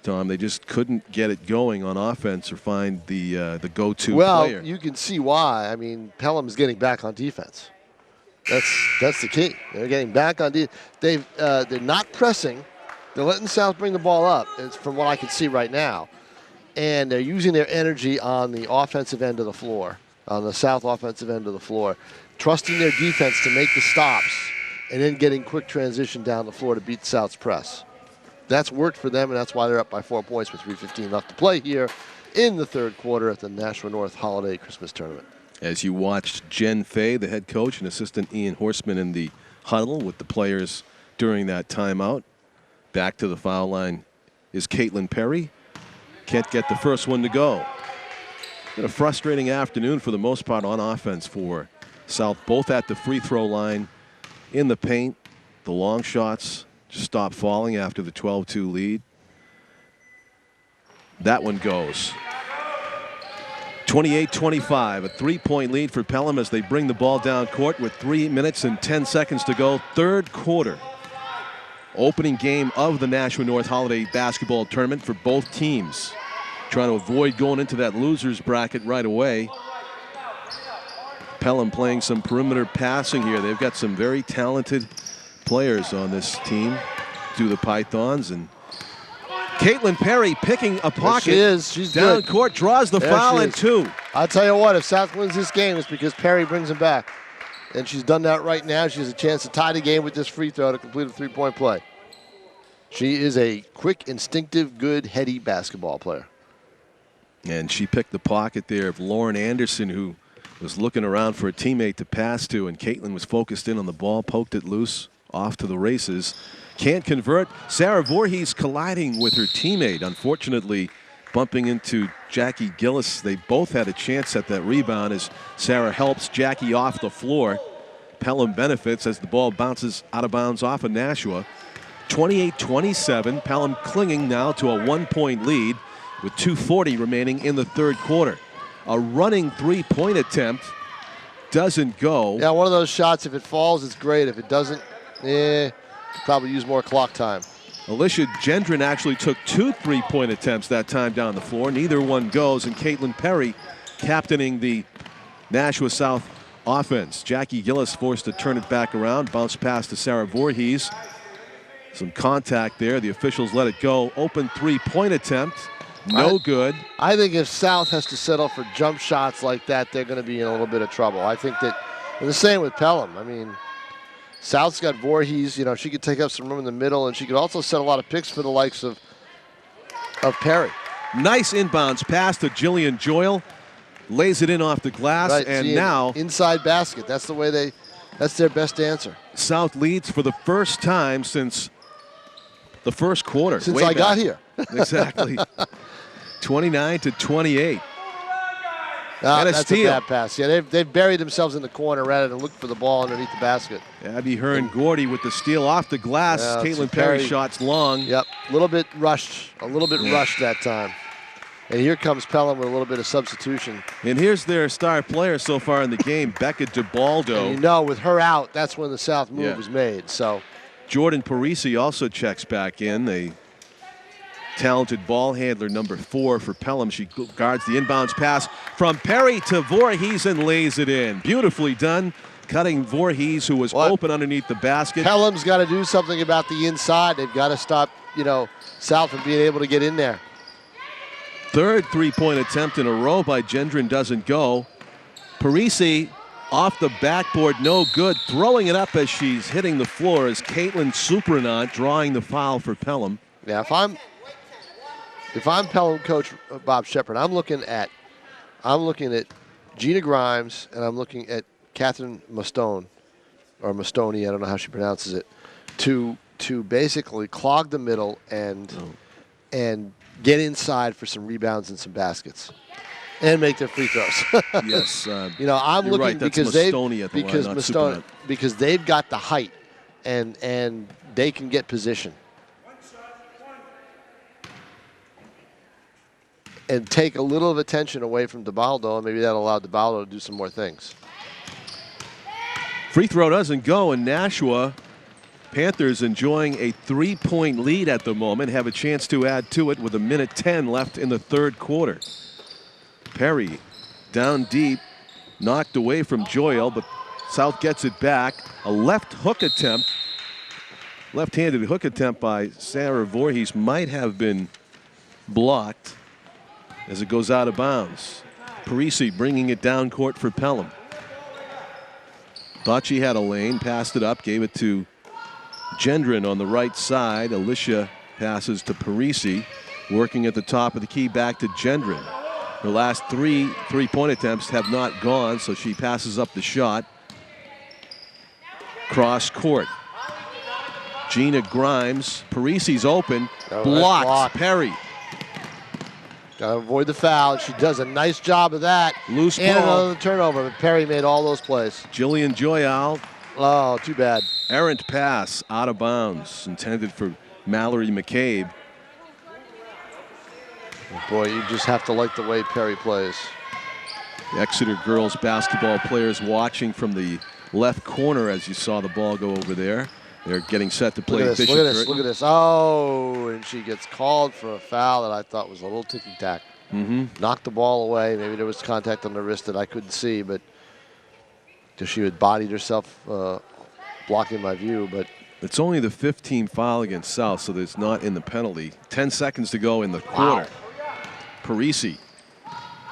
S1: Tom, they just couldn't get it going on offense or find the go-to player.
S3: Well, you can see why. I mean, Pelham is getting back on defense. That's the key. They're getting back on defense. They're not pressing. They're letting South bring the ball up, from what I can see right now. And they're using their energy on the offensive end of the floor, on the South offensive end of the floor, trusting their defense to make the stops and then getting quick transition down the floor to beat South's press. That's worked for them, and that's why they're up by 4 points with 3:15 left to play here in the third quarter at the Nashua North Holiday Christmas Tournament.
S1: As you watched Jen Fay, the head coach, and assistant Ian Horseman in the huddle with the players during that timeout. Back to the foul line is Caitlin Perry. Can't get the first one to go. Been a frustrating afternoon for the most part on offense for South, both at the free throw line, in the paint. The long shots just stop falling after the 12-2 lead. That one goes. 28-25, a 3-point lead for Pelham as they bring the ball down court with 3 minutes and 10 seconds to go. Third quarter. Opening game of the Nashua North Holiday Basketball Tournament for both teams. Trying to avoid going into that loser's bracket right away. Pelham playing some perimeter passing here. They've got some very talented players on this team. Do the Pythons, and Caitlin Perry picking a pocket.
S3: There she is. She's
S1: down
S3: good.
S1: court, draws the foul and 2.
S3: I'll tell you what, if South wins this game, it's because Perry brings them back. And she's done that right now. She has a chance to tie the game with this free throw to complete a 3-point play. She is a quick, instinctive, good, heady basketball player.
S1: And she picked the pocket there of Lauren Anderson, who was looking around for a teammate to pass to, and Caitlin was focused in on the ball, poked it loose, off to the races. Can't convert. Sarah Voorhees colliding with her teammate, unfortunately bumping into Jackie Gillis. They both had a chance at that rebound as Sarah helps Jackie off the floor. Pelham benefits as the ball bounces out of bounds off of Nashua. 28-27, Pelham clinging now to a 1-point lead with 2:40 remaining in the third quarter. A running 3-point attempt doesn't go.
S3: Yeah, one of those shots, if it falls, it's great. If it doesn't, could probably use more clock time.
S1: Alicia Gendron actually took 2 3-point attempts that time down the floor. Neither one goes, and Caitlin Perry captaining the Nashua South offense. Jackie Gillis forced to turn it back around, bounce pass to Sarah Voorhees. Some contact there. The officials let it go. Open 3-point attempt. No good.
S3: I think if South has to settle for jump shots like that, they're going to be in a little bit of trouble. I think that, and the same with Pelham. I mean, South's got Voorhees. You know, she could take up some room in the middle, and she could also set a lot of picks for the likes of Perry.
S1: Nice inbounds pass to Jillian Joyle. Lays it in off the glass,
S3: right,
S1: and now
S3: inside basket. That's the way that's their best answer.
S1: South leads for the first time since the first quarter.
S3: Since I got here.
S1: Exactly. 29-28.
S3: And a
S1: steal.
S3: That's a bad pass. Yeah, they've buried themselves in the corner rather than look for the ball underneath the basket.
S1: Abby Hearn-Gordy with the steal off the glass.
S3: Yeah,
S1: Caitlin Perry shots long.
S3: Yep, a little bit rushed that time. And here comes Pelham with a little bit of substitution.
S1: And here's their star player so far in the game, Becca DiBaldo.
S3: And you know, with her out, that's when the South move was made. So
S1: Jordan Parisi also checks back in. A talented ball handler, number 4 for Pelham. She guards the inbounds pass from Perry to Voorhees and lays it in. Beautifully done, cutting Voorhees, who was open underneath the basket.
S3: Pelham's got to do something about the inside. They've got to stop, South from being able to get in there.
S1: Third 3-point attempt in a row by Gendron doesn't go. Parisi off the backboard, no good. Throwing it up as she's hitting the floor is Caitlin Supranant, drawing the foul for Pelham.
S3: Yeah, if I'm Pelham coach Bob Shepard, I'm looking at Gina Grimes, and I'm looking at Catherine Mastone, or Mastoni, I don't know how she pronounces it, to basically clog the middle and get inside for some rebounds and some baskets, and make their free throws.
S1: Yes,
S3: I'm looking
S1: right,
S3: because they've got the height, and they can get position. and take a little of attention away from DiBaldo, and maybe that'll allow DiBaldo to do some more things.
S1: Free throw doesn't go, and Nashua Panthers enjoying a 3-point lead at the moment, have a chance to add to it with 1:10 left in the third quarter. Perry down deep, knocked away from Joyle, but South gets it back. A left-handed hook attempt by Sarah Voorhees might have been blocked as it goes out of bounds. Parisi bringing it down court for Pelham. Thought she had a lane, passed it up, gave it to Gendron on the right side. Alicia passes to Parisi, working at the top of the key back to Gendron. Her last three-point attempts have not gone, so she passes up the shot. Cross court. Gina Grimes, Parisi's open, blocks Perry.
S3: Got to avoid the foul. She does a nice job of that.
S1: Loose
S3: and
S1: ball.
S3: another turnover, but Perry made all those plays.
S1: Jillian Joyal.
S3: Oh, too bad.
S1: Errant pass out of bounds, intended for Mallory McCabe.
S3: Boy, you just have to like the way Perry plays.
S1: The Exeter girls basketball players watching from the left corner as you saw the ball go over there. They're getting set to play.
S3: Look at this. Oh, and she gets called for a foul that I thought was a little ticky-tack. Knocked the ball away. Maybe there was contact on the wrist that I couldn't see, but she had bodied herself blocking my view. But
S1: it's only the 15th foul against South, so it's not in the penalty. 10 seconds to go in the quarter. Parisi.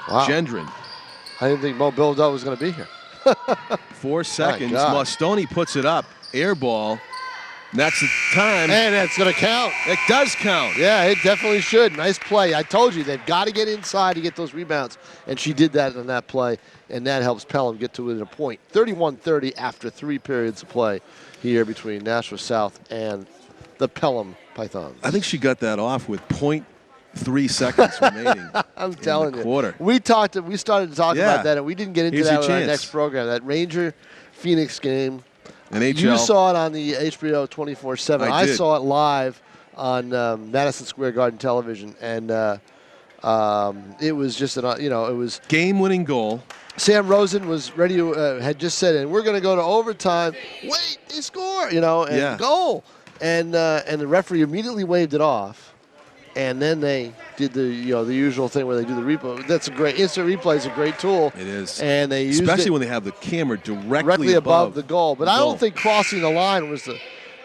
S3: Wow.
S1: Gendron.
S3: I didn't think Mo Bildo was going to be here.
S1: 4 seconds. Mostoni puts it up. Air ball. And that's the time.
S3: And that's going to count.
S1: It does count.
S3: Yeah, it definitely should. Nice play. I told you, they've got to get inside to get those rebounds. And she did that on that play. And that helps Pelham get to it in a point. 31-30 after 3 periods of play here between Nashua South and the Pelham Pythons.
S1: I think she got that off with 0.3 seconds remaining.
S3: I'm telling you.
S1: Quarter.
S3: We started to talk about that, and we didn't get into that in our next program. That Ranger-Phoenix game.
S1: NHL.
S3: You saw it on the HBO 24/7. I saw it live on Madison Square Garden television, and it was just it was
S1: game-winning goal.
S3: Sam Rosen was ready to had just said, and we're going to go to overtime. Wait, they score, and goal, and the referee immediately waved it off, and then they did the usual thing where they do the replay. That's a great instant replay is a great tool.
S1: It is,
S3: and they used
S1: especially when they have the camera directly
S3: above the goal. But I don't think crossing the line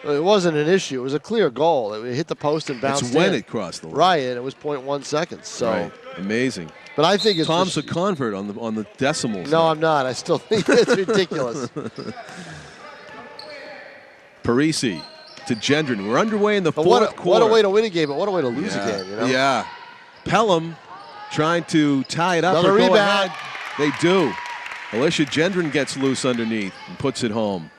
S3: it wasn't an issue. It was a clear goal. It hit the post and bounced
S1: It's when it crossed the line.
S3: Right, and it was 0.1 seconds. So
S1: amazing.
S3: But I think
S1: Tom's a convert on the decimals.
S3: No, I'm not. I still think it's ridiculous.
S1: Parisi to Gendron. We're underway in the fourth quarter.
S3: What a way to win a game, but what a way to lose a game.
S1: Yeah. Pelham trying to tie it up.
S3: Another rebound.
S1: They do. Alicia Gendron gets loose underneath and puts it home.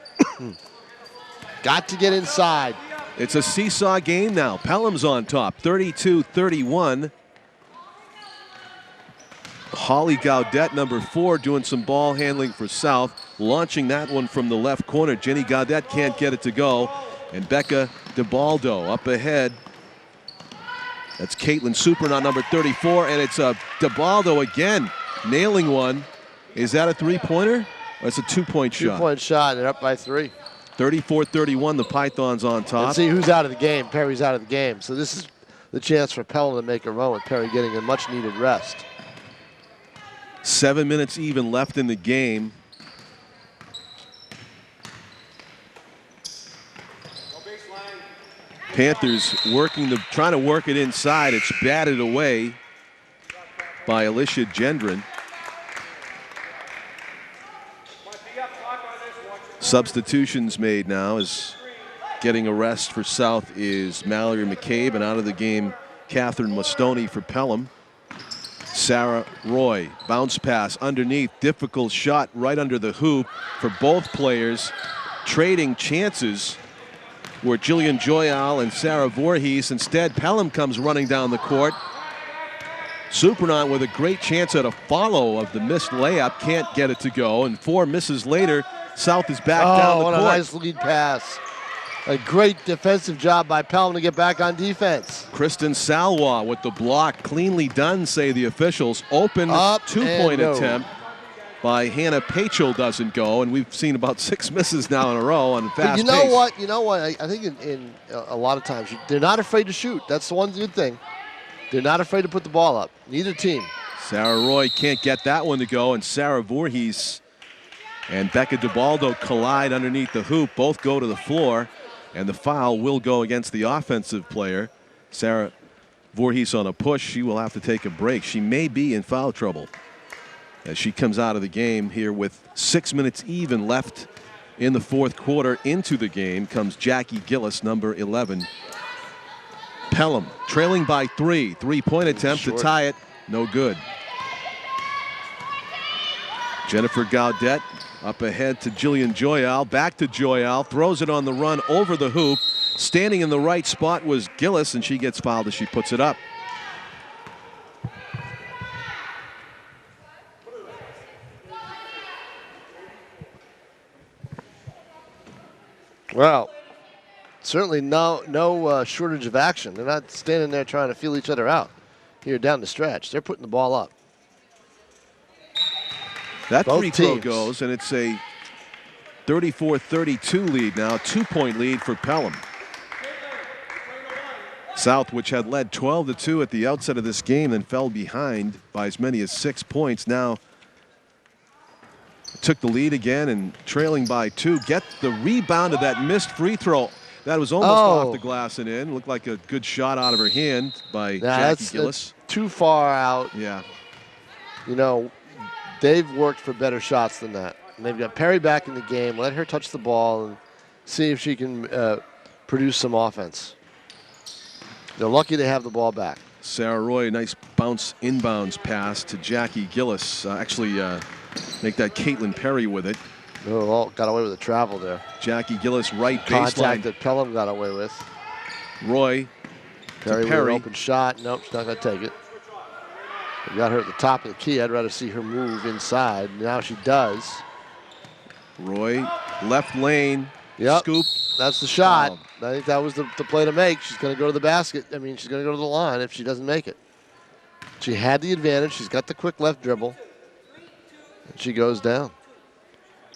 S3: Got to get inside.
S1: It's a seesaw game now. Pelham's on top, 32-31. Holly Gaudet, number 4, doing some ball handling for South. Launching that one from the left corner. Jenny Gaudet can't get it to go. And Becca DiBaldo up ahead. That's Caitlin Supernaut, number 34. And it's DiBaldo again, nailing one. Is that a three-pointer? Or it's a two-point shot?
S3: Two-point shot, and they're up by 3.
S1: 34-31, the Pythons on top.
S3: And see who's out of the game. Perry's out of the game. So this is the chance for Pelham to make a run with Perry getting a much-needed rest.
S1: 7 minutes even left in the game. Panthers trying to work it inside. It's batted away by Alicia Gendron. Substitutions made now as getting a rest for South is Mallory McCabe, and out of the game, Catherine Mostoni for Pelham. Sarah Roy, bounce pass underneath, difficult shot right under the hoop for both players, trading chances were Jillian Joyal and Sarah Voorhees. Instead, Pelham comes running down the court. Supernaut with a great chance at a follow of the missed layup, can't get it to go, and 4 misses later, South is back down the court.
S3: Oh, what a nice lead pass. A great defensive job by Pelham to get back on defense.
S1: Kristen Salwa with the block. Cleanly done, say the officials. Open two-point attempt by Hannah Pachel doesn't go, and we've seen about 6 misses now in a row on fast pace.
S3: You know what? I think in a lot of times they're not afraid to shoot. That's the one good thing. They're not afraid to put the ball up. Neither team.
S1: Sarah Roy can't get that one to go, and Sarah Voorhees and Becca DeBaldo collide underneath the hoop. Both go to the floor, and the foul will go against the offensive player. Sarah Voorhees on a push. She will have to take a break. She may be in foul trouble as she comes out of the game here with 6 minutes even left in the fourth quarter. Into the game comes Jackie Gillis, number 11. Pelham trailing by 3. Three-point attempt to tie it. No good. Jennifer Gaudet up ahead to Jillian Joyal. Back to Joyal. Throws it on the run over the hoop. Standing in the right spot was Gillis, and she gets fouled as she puts it up.
S3: Well, certainly no shortage of action. They're not standing there trying to feel each other out here down the stretch. They're putting the ball up.
S1: That free throw goes, and it's a 34-32 lead now. 2-point lead for Pelham. South, which had led 12-2 at the outset of this game, then fell behind by as many as 6 points. Now took the lead again and trailing by 2. Get the rebound of that missed free throw. That was almost off the glass and in. Looked like a good shot out of her hand by Jackie Gillis.
S3: That's too far out.
S1: Yeah.
S3: You know, they've worked for better shots than that. And they've got Perry back in the game. Let her touch the ball and see if she can produce some offense. They're lucky they have the ball back.
S1: Sarah Roy, nice bounce inbounds pass to Jackie Gillis. Make that Caitlin Perry with it.
S3: Oh, got away with the travel there.
S1: Jackie Gillis right
S3: Contact
S1: baseline.
S3: that Pelham got away with.
S1: Roy
S3: Perry
S1: to
S3: with an open shot. Nope, she's not going to take it. We got her at the top of the key. I'd rather see her move inside. Now she does.
S1: Roy, left lane, scoop.
S3: That's the shot. I think that was the play to make. She's going to go to the basket. I mean, she's going to go to the line if she doesn't make it. She had the advantage. She's got the quick left dribble. And she goes down.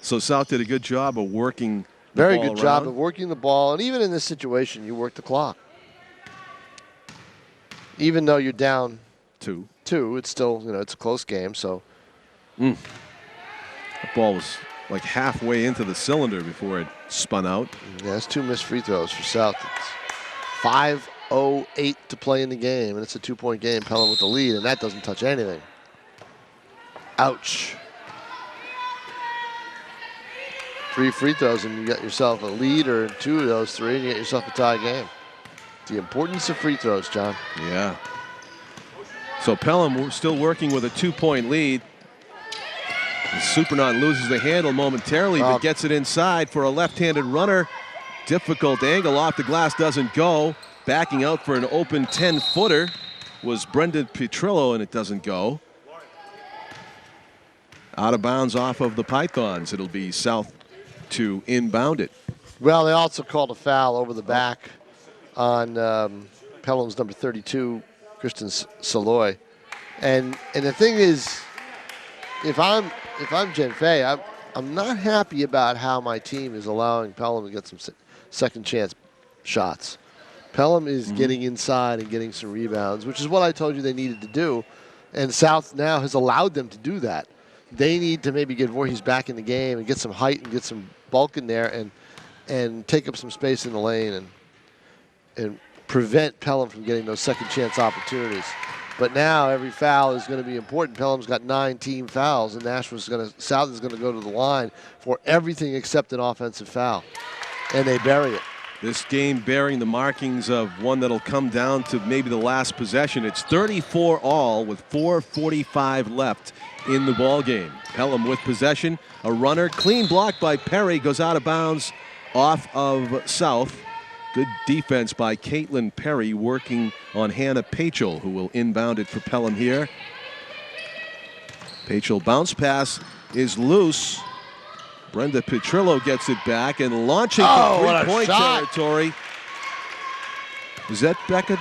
S1: So South did a good job of working the
S3: Very
S1: ball
S3: good job
S1: around.
S3: of working the ball. And even in this situation, you work the clock. Even though you're down 2, it's still, it's a close game. So
S1: the ball was like halfway into the cylinder before it spun out.
S3: Yeah, that's 2 missed free throws for South. It's 5:08 to play in the game, and it's a 2-point game. Pelham with the lead, and that doesn't touch anything. Ouch. 3 free throws, and you got yourself a lead, or 2 of those 3, and you get yourself a tie game. The importance of free throws, John.
S1: Yeah. So Pelham still working with a 2-point lead. Supernaut loses the handle momentarily, but gets it inside for a left-handed runner. Difficult angle off the glass, doesn't go. Backing out for an open 10-footer was Brenda Petrillo, and it doesn't go. Out of bounds off of the Pythons. It'll be South to inbound it.
S3: Well, they also called a foul over the back on Pelham's number 32, Kristen Saloy. And the thing is, if I'm Jen Fay, I'm not happy about how my team is allowing Pelham to get some second chance shots. Pelham is getting inside and getting some rebounds, which is what I told you they needed to do. And South now has allowed them to do that. They need to maybe get Voorhees back in the game and get some height and get some bulk in there and take up some space in the lane and prevent Pelham from getting those second chance opportunities. But now every foul is going to be important. Pelham's got 9 team fouls, and South is going to go to the line for everything except an offensive foul, and they bury it.
S1: This game bearing the markings of one that'll come down to maybe the last possession. It's 34 all with 4:45 left in the ball game. Pelham with possession, a runner, clean block by Perry, goes out of bounds off of South. Good defense by Caitlin Perry working on Hannah Pachel, who will inbound it for Pelham here. Pachel bounce pass is loose. Brenda Petrillo gets it back and launching
S3: Oh,
S1: for
S3: what a
S1: three-point
S3: shot.
S1: territory. Is that Becca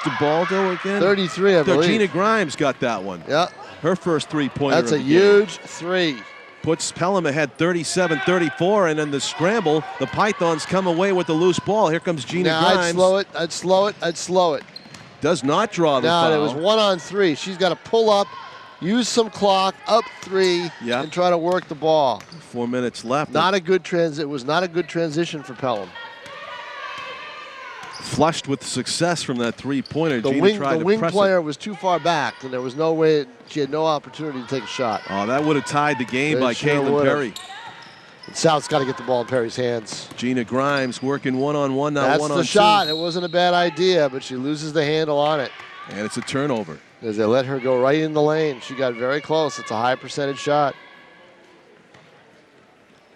S1: DiBaldo again?
S3: 33, I believe.
S1: Gina Grimes got that one.
S3: Yeah.
S1: Her first three-pointer.
S3: That's a huge three.
S1: Puts Pelham ahead 37-34, and in the scramble, the Pythons come away with the loose ball. Here comes Gina Grimes.
S3: I'd slow it. I'd slow it. I'd slow it.
S1: Does not draw the foul.
S3: No, it was 1-on-3. She's got to pull up, use some clock, up three,
S1: Yep.
S3: and try to work the ball.
S1: 4 minutes left.
S3: Not a good It was not a good transition for Pelham.
S1: Flushed with success from that three-pointer.
S3: The
S1: Gina
S3: wing,
S1: tried
S3: the
S1: to
S3: wing
S1: press
S3: player
S1: it.
S3: was too far back, and there was no way. She had no opportunity to take a shot.
S1: Oh, that would have tied the game
S3: It
S1: by
S3: sure
S1: Caitlin
S3: would've.
S1: Perry.
S3: And South's got to get the ball in Perry's hands.
S1: Gina Grimes working one-on-one, now
S3: That's
S1: one-on-two.
S3: the shot. It wasn't a bad idea, but she loses the handle on it.
S1: And it's a turnover.
S3: As they let her go right in the lane. She got very close. It's a high percentage shot.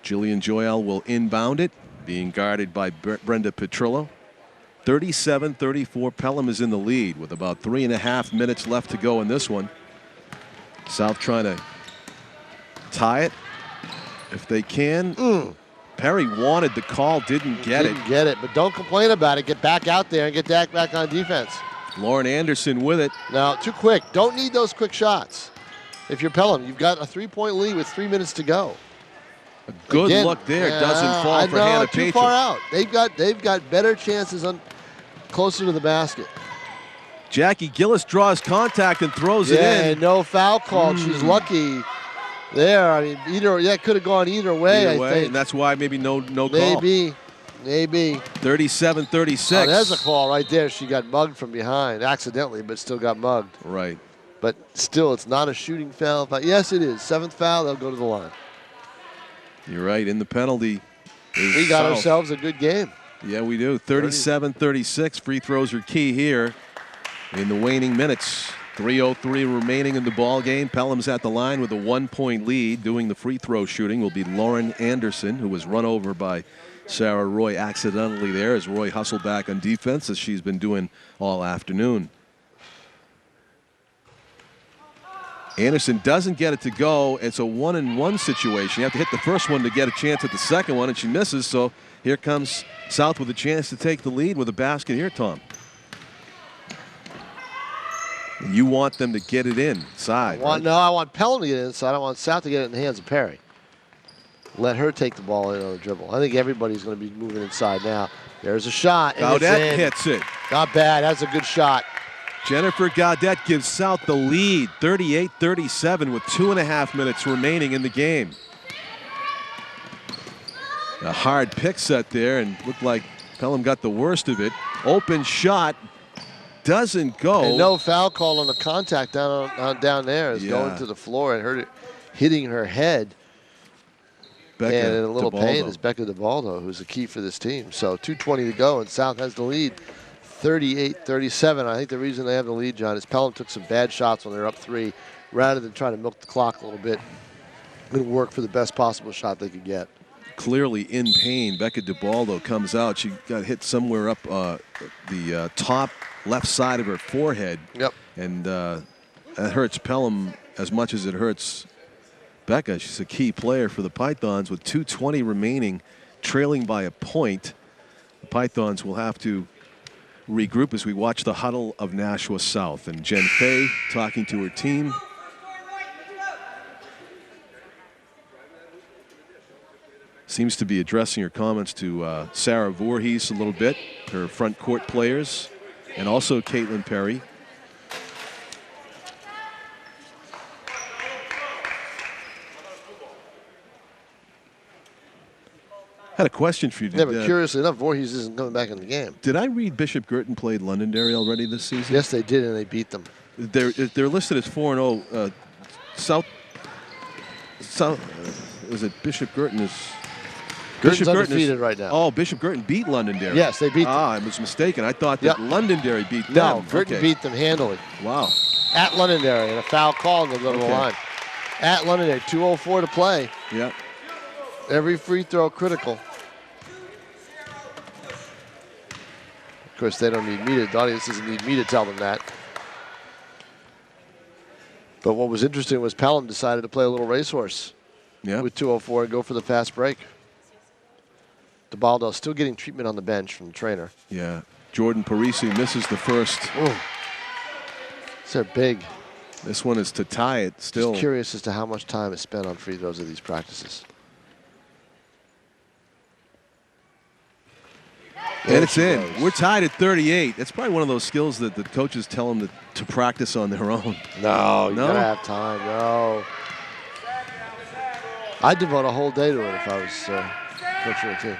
S1: Jillian Joyal will inbound it, being guarded by Brenda Petrillo. 37-34, Pelham is in the lead with about 3.5 minutes left to go in this one. South trying to tie it if they can. Perry wanted the call, didn't get it.
S3: But don't complain about it. Get back out there and get back on defense.
S1: Lauren Anderson with it.
S3: Now, too quick. Don't need those quick shots. If you're Pelham, you've got a 3-point lead with 3 minutes to go.
S1: A good
S3: Again,
S1: look there. Doesn't fall for
S3: no,
S1: Hannah
S3: too
S1: Patron.
S3: far out. They've got better chances on closer to the basket.
S1: Jackie Gillis draws contact and throws it in.
S3: No foul called. She's lucky there. I mean, that could have gone either way. I think.
S1: And that's why maybe no call.
S3: Maybe.
S1: 37-36.
S3: Oh, there's a call right there. She got mugged from behind, accidentally, but still got mugged.
S1: Right.
S3: But still, it's not a shooting foul. Yes, it is. 7th foul, they'll go to the line.
S1: You're right. In the penalty.
S3: We got ourselves a good game.
S1: Yeah, we do. 37-36. Free throws are key here in the waning minutes. 3:03 remaining in the ball game. Pelham's at the line with a 1-point lead. Doing the free throw shooting will be Lauren Anderson, who was run over by Sarah Roy accidentally there as Roy hustled back on defense, as she's been doing all afternoon. Anderson doesn't get it to go. It's a 1-and-1 situation. You have to hit the first one to get a chance at the second one, and she misses. So here comes South with a chance to take the lead with a basket here, Tom. You want them to get it inside.
S3: No, I want Pelham to get it inside. I want South to get it in the hands of Perry. Let her take the ball in on the dribble. I think everybody's going to be moving inside now. There's a shot.
S1: Gaudet hits it.
S3: Not bad. That's a good shot.
S1: Jennifer Gaudet gives South the lead, 38-37, with 2.5 minutes remaining in the game. A hard pick set there, and looked like Pelham got the worst of it. Open shot doesn't go.
S3: And no foul call on the contact down there. Is going to the floor and hurt it, hitting her head. And in a little pain is Becca DiBaldo, who's the key for this team. So 2:20 to go, and South has the lead. 38-37. I think the reason they have the lead, John, is Pelham took some bad shots when they're up 3, rather than trying to milk the clock a little bit and work for the best possible shot they could get.
S1: Clearly in pain, Becca DiBaldo comes out. She got hit somewhere up the top left side of her forehead.
S3: Yep.
S1: And that hurts Pelham as much as it hurts Becca. She's a key player for the Pythons with 2:20 remaining, trailing by a point. The Pythons will have to regroup as we watch the huddle of Nashua South, and Jen Fay talking to her team. Seems to be addressing her comments to Sarah Voorhees a little bit, her front court players, and also Caitlin Perry. Had a question for you.
S3: Yeah, but curiously enough, Voorhees isn't coming back in the game.
S1: Did I read Bishop Girton played Londonderry already this season?
S3: Yes, they did, and they beat them.
S1: They're listed as 4-0. South. Is it Bishop Girton is?
S3: Girton's undefeated right now.
S1: Oh, Bishop Girton beat Londonderry.
S3: Yes, they beat them.
S1: I was mistaken. I thought that Londonderry beat them.
S3: No, Girton beat them handily.
S1: Wow.
S3: At Londonderry, and a foul call, and they'll go to the line. At Londonderry, 2:04 to play.
S1: Yep.
S3: Every free throw critical. Of course, they don't need me to. The audience doesn't need me to tell them that. But what was interesting was Pelham decided to play a little racehorse. with 2:04 and go for the fast break. DiBaldo still getting treatment on the bench from the trainer.
S1: Yeah. Jordan Parisi misses the first.
S3: Oh, they're big.
S1: This one is to tie it still.
S3: Just curious as to how much time is spent on free throws of these practices.
S1: And it's in. We're tied at 38. That's probably one of those skills that the coaches tell them to practice on their own.
S3: No, you gotta have time. No. I'd devote a whole day to it if I was coaching a team.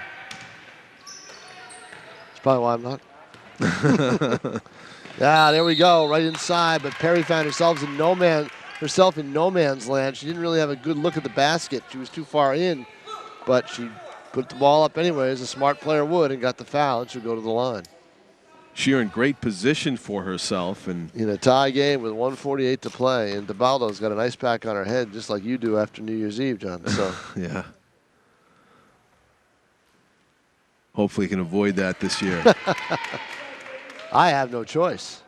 S3: That's probably why I'm not. Yeah, there we go, right inside. But Perry found herself in no man's land. She didn't really have a good look at the basket. She was too far in, but she put the ball up anyway, as a smart player would, and got the foul, and she'll go to the line.
S1: She in great position for herself. And
S3: in a tie game with 1:48 to play, and DiBaldo's got an ice pack on her head, just like you do after New Year's Eve, John. So
S1: yeah. Hopefully you can avoid that this year.
S3: I have no choice.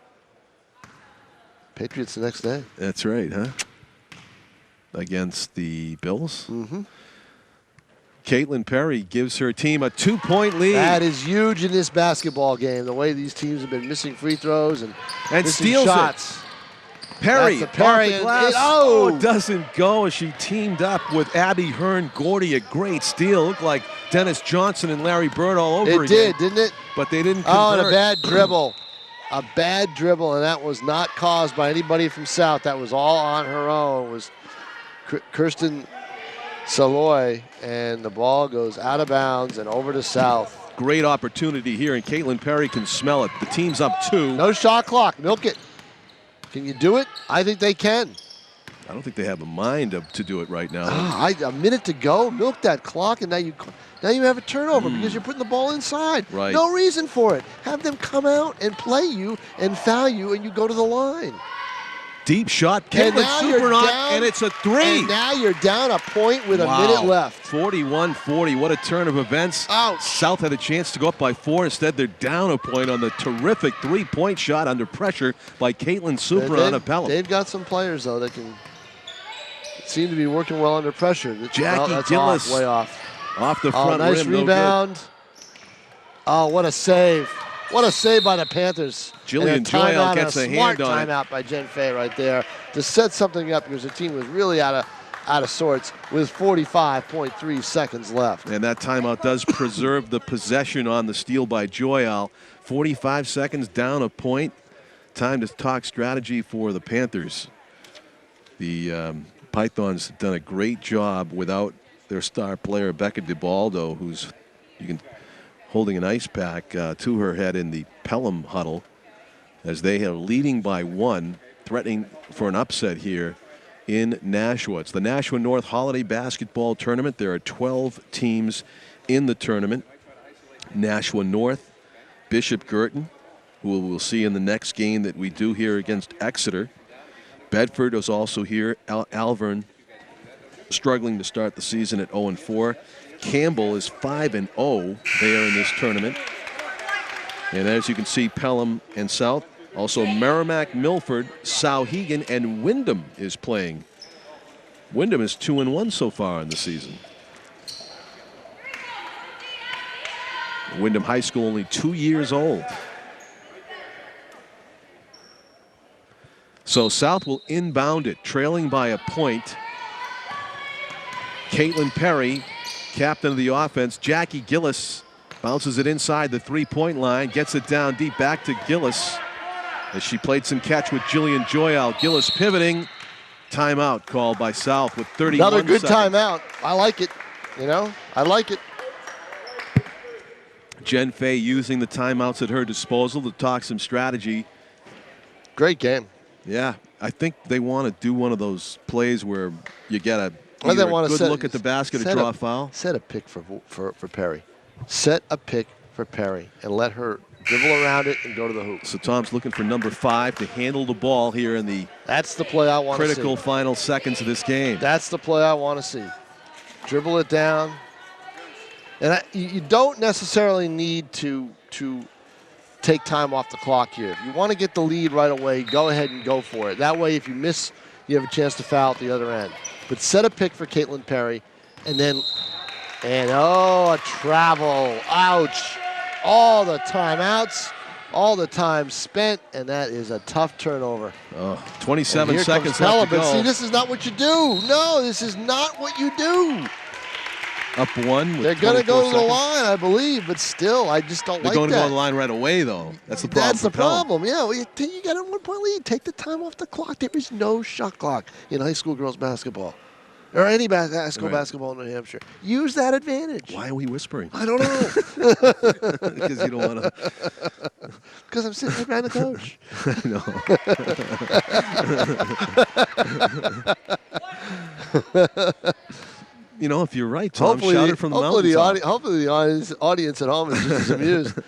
S3: Patriots the next day.
S1: That's right, huh? Against the Bills.
S3: Mm-hmm.
S1: Caitlin Perry gives her team a 2-point lead.
S3: That is huge in this basketball game. The way these teams have been missing free throws and missing
S1: steals
S3: shots.
S1: It. Perry,
S3: Perry
S1: off the glass. Doesn't go as she teamed up with Abby Hearn-Gordy. A great steal. Looked like Dennis Johnson and Larry Bird all over again.
S3: It did, didn't it?
S1: But they didn't convert.
S3: Oh, and a bad dribble. A bad dribble, and that was not caused by anybody from South. That was all on her own. It was Kirsten Saloy, and the ball goes out of bounds and over to South.
S1: Great opportunity here, and Caitlin Perry can smell it. The team's up 2.
S3: No shot clock. Milk it. Can you do it? I think they can.
S1: I don't think they have a mind to do it right now.
S3: A minute to go. Milk that clock, and now you have a turnover because you're putting the ball inside.
S1: Right.
S3: No reason for it. Have them come out and play you and foul you, and you go to the line.
S1: Deep shot, Caitlin Supernaut, and it's a 3.
S3: And now you're down a point with a minute left.
S1: 41-40, what a turn of events.
S3: Ouch.
S1: South had a chance to go up by 4. Instead, they're down a point on the terrific 3-point shot under pressure by Caitlin Supernaut of Pelham.
S3: They've got some players, though, that can seem to be working well under pressure.
S1: Jackie Gillis.
S3: Way off.
S1: Off the front
S3: nice
S1: rim.
S3: Rebound.
S1: No
S3: Oh, what a save. What a save by the Panthers.
S1: Jillian Joyal gets a hand on it.
S3: Smart timeout by Jen Fay right there to set something up because the team was really out of sorts with 45.3 seconds left.
S1: And that timeout does preserve the possession on the steal by Joyal. 45 seconds, down a point. Time to talk strategy for the Panthers. The Pythons have done a great job without their star player, Becca DiBaldo, who's holding an ice pack to her head in the Pelham huddle as they are leading by 1, threatening for an upset here in Nashua. It's the Nashua North Holiday Basketball Tournament. There are 12 teams in the tournament. Nashua North, Bishop Girton, who we'll see in the next game that we do here against Exeter. Bedford is also here. Alvern struggling to start the season at 0-4. Campbell is 5-0 there in this tournament. And as you can see, Pelham and South. Also Merrimack, Milford, Souhegan, and Wyndham is playing. Wyndham is 2-1 so far in the season. Wyndham High School only 2 years old. So South will inbound it, trailing by a point. Caitlin Perry, captain of the offense. Jackie Gillis bounces it inside the 3-point line, gets it down deep back to Gillis as she played some catch with Jillian Joyal. Gillis pivoting. Timeout called by South with 31
S3: Another good
S1: seconds.
S3: timeout. I like it. I like it.
S1: Jen Fay using the timeouts at her disposal to talk some strategy.
S3: Great game.
S1: Yeah, I think they want to do one of those plays where you get a
S3: They want
S1: good
S3: to
S1: look at the basket and draw a foul.
S3: Set a pick for Perry. Set a pick for Perry and let her dribble around it and go to the hoop.
S1: So Tom's looking for number 5 to handle the ball here in the
S3: That's the play I want to see.
S1: critical final seconds of this game.
S3: That's the play I want to see. Dribble it down. And you don't necessarily need to take time off the clock here. If you want to get the lead right away, go ahead and go for it. That way, if you miss you have a chance to foul at the other end. But set a pick for Caitlin Perry, and a travel. Ouch. All the timeouts, all the time spent, and that is a tough turnover.
S1: 27 seconds left to go.
S3: See, this is not what you do. No, this is not what you do.
S1: Up one.
S3: They're going to go to the line, I believe, but still, I just don't like that.
S1: They're going to go to the line right away, though. That's the problem.
S3: That's the problem. Yeah, well, you got a 1-point lead. Take the time off the clock. There is no shot clock in high school girls basketball. Or any high school basketball in New Hampshire. Use that advantage.
S1: Why are we whispering?
S3: I don't know.
S1: Because you don't want to.
S3: Because I'm sitting right behind the coach.
S1: No. If you're right, Tom, shout it from the mountaintop.
S3: Hopefully the audience at home is just as amused.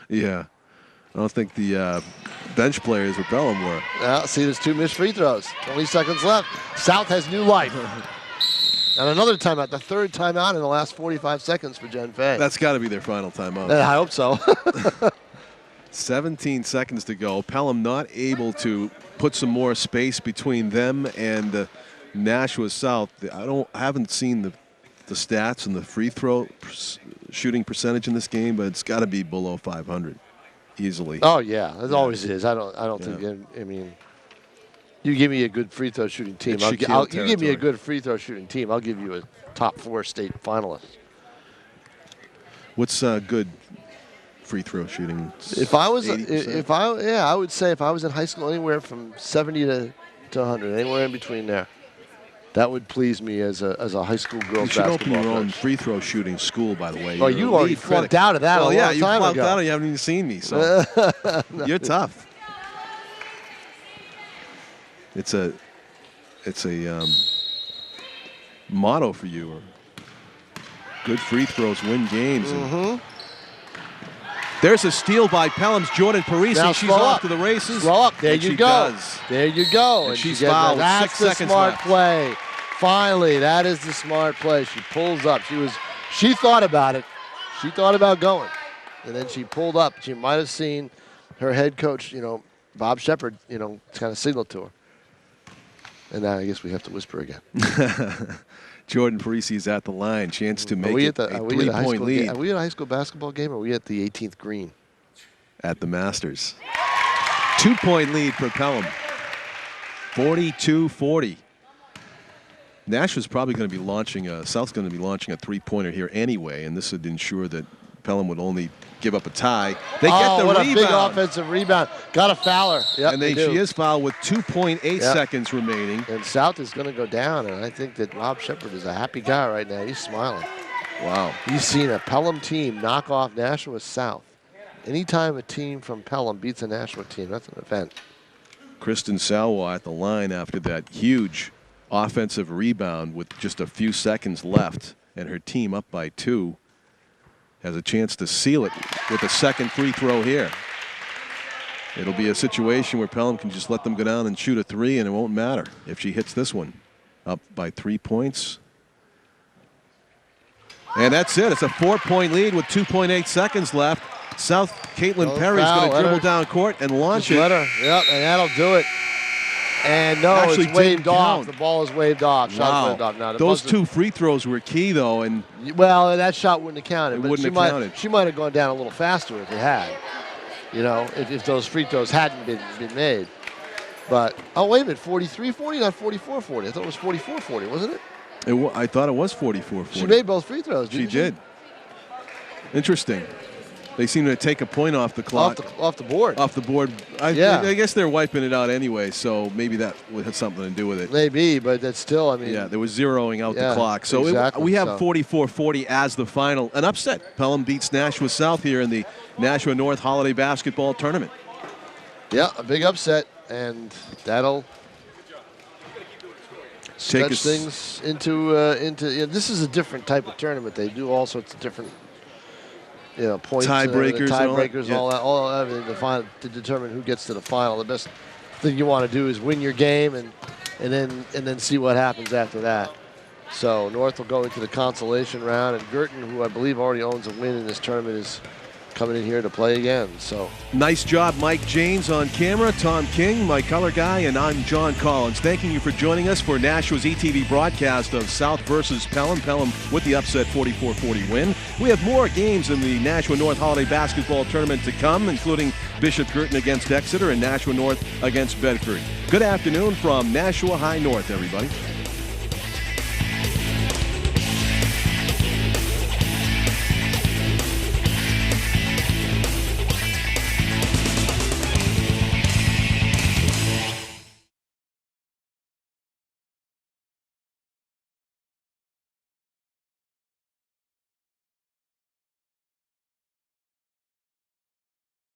S1: Yeah. I don't think the bench players for Pelham were.
S3: Well, see, there's 2 missed free throws. 20 seconds left. South has new life. And another timeout, the 3rd timeout in the last 45 seconds for Jen Fay.
S1: That's got to be their final timeout.
S3: I hope so.
S1: 17 seconds to go. Pelham not able to put some more space between them and Nashua South. I haven't seen the stats and the free throw shooting percentage in this game, but it's got to be below 500 easily.
S3: Oh yeah, it always is. I don't think. I mean, you give me a good free throw shooting team. You give me a good free throw shooting team, I'll give you a top 4 state finalist.
S1: What's good free throw shooting?
S3: I would say if I was in high school, anywhere from 70 to 100, anywhere in between there. That would please me as a high school girls basketball coach.
S1: You should open your own free throw shooting school, by the way.
S3: Oh, you already flunked out of that a long time ago.
S1: You flunked out. You haven't even seen me, so you're tough. It's a motto for you. Good free throws win games. There's a steal by Pelham's Jordan Parisi. She's off to the races.
S3: Slow up. There you go. There you go.
S1: And she's fouled.
S3: That's
S1: 6
S3: the
S1: seconds
S3: smart
S1: left.
S3: play. Finally, that is the smart play. She pulls up. She thought about it. She thought about going. And then she pulled up. She might have seen her head coach, Bob Shepard, kind of signal to her. And now I guess we have to whisper again.
S1: Jordan Parisi is at the line. Chance to make it a 3-point lead.
S3: Are we at a high school basketball game, or are we at the 18th green?
S1: At the Masters. 2-point lead for Pelham. 42-40. Nashua's probably going to be South's going to be launching a 3-pointer here anyway, and this would ensure that Pelham would only give up a tie. They get the rebound.
S3: What a big offensive rebound. Got a fouler. Yep,
S1: and she is fouled with 2.8 seconds remaining.
S3: And South is going to go down, and I think that Rob Shepard is a happy guy right now. He's smiling.
S1: Wow.
S3: He's seen a Pelham team knock off Nashua South. Anytime a team from Pelham beats a Nashua team, that's an event.
S1: Kristen Salwa at the line after that huge offensive rebound with just a few seconds left, and her team up by 2. Has a chance to seal it with a second free throw here. It'll be a situation where Pelham can just let them go down and shoot a 3, and it won't matter if she hits this one. Up by 3 points. And that's it. It's a 4-point lead with 2.8 seconds left. South, Caitlin Perry's going to dribble down court and launch it.
S3: Let her. Yep, and that'll do it. And no, actually, it's waved off. The ball is waved off. Shot waved off. Now,
S1: those 2 free throws were key, though. And
S3: well, that shot wouldn't have counted.
S1: It wouldn't have counted.
S3: She might have gone down a little faster if it had. If those free throws hadn't been made. But, wait a minute, 43-40, not 44-40. I thought it was 44-40, wasn't it?
S1: I thought it was 44-40.
S3: She made both free throws, didn't she?
S1: She did. Interesting. They seem to take a point off the clock.
S3: Off the board.
S1: Off the board. I guess they're wiping it out anyway, so maybe that would have something to do with it.
S3: Maybe, but that's still,
S1: Yeah, they were zeroing out the clock. So we have 44-40 as the final. An upset. Pelham beats Nashua South here in the Nashua North Holiday Basketball Tournament.
S3: Yeah, a big upset, and that'll stretch things into this is a different type of tournament. They do all sorts of different points,
S1: tiebreakers,
S3: and all everything to determine who gets to the final. The best thing you want to do is win your game and then see what happens after that. So North will go into the consolation round, and Girton, who I believe already owns a win in this tournament, is coming in here to play again. So
S1: nice job, Mike James on camera, Tom King, my color guy, and I'm John Collins. Thanking you for joining us for Nashua's ETV broadcast of South versus Pelham. Pelham with the upset 44-40 win. We have more games in the Nashua North Holiday Basketball Tournament to come, including Bishop Girton against Exeter and Nashua North against Bedford. Good afternoon from Nashua High North, everybody.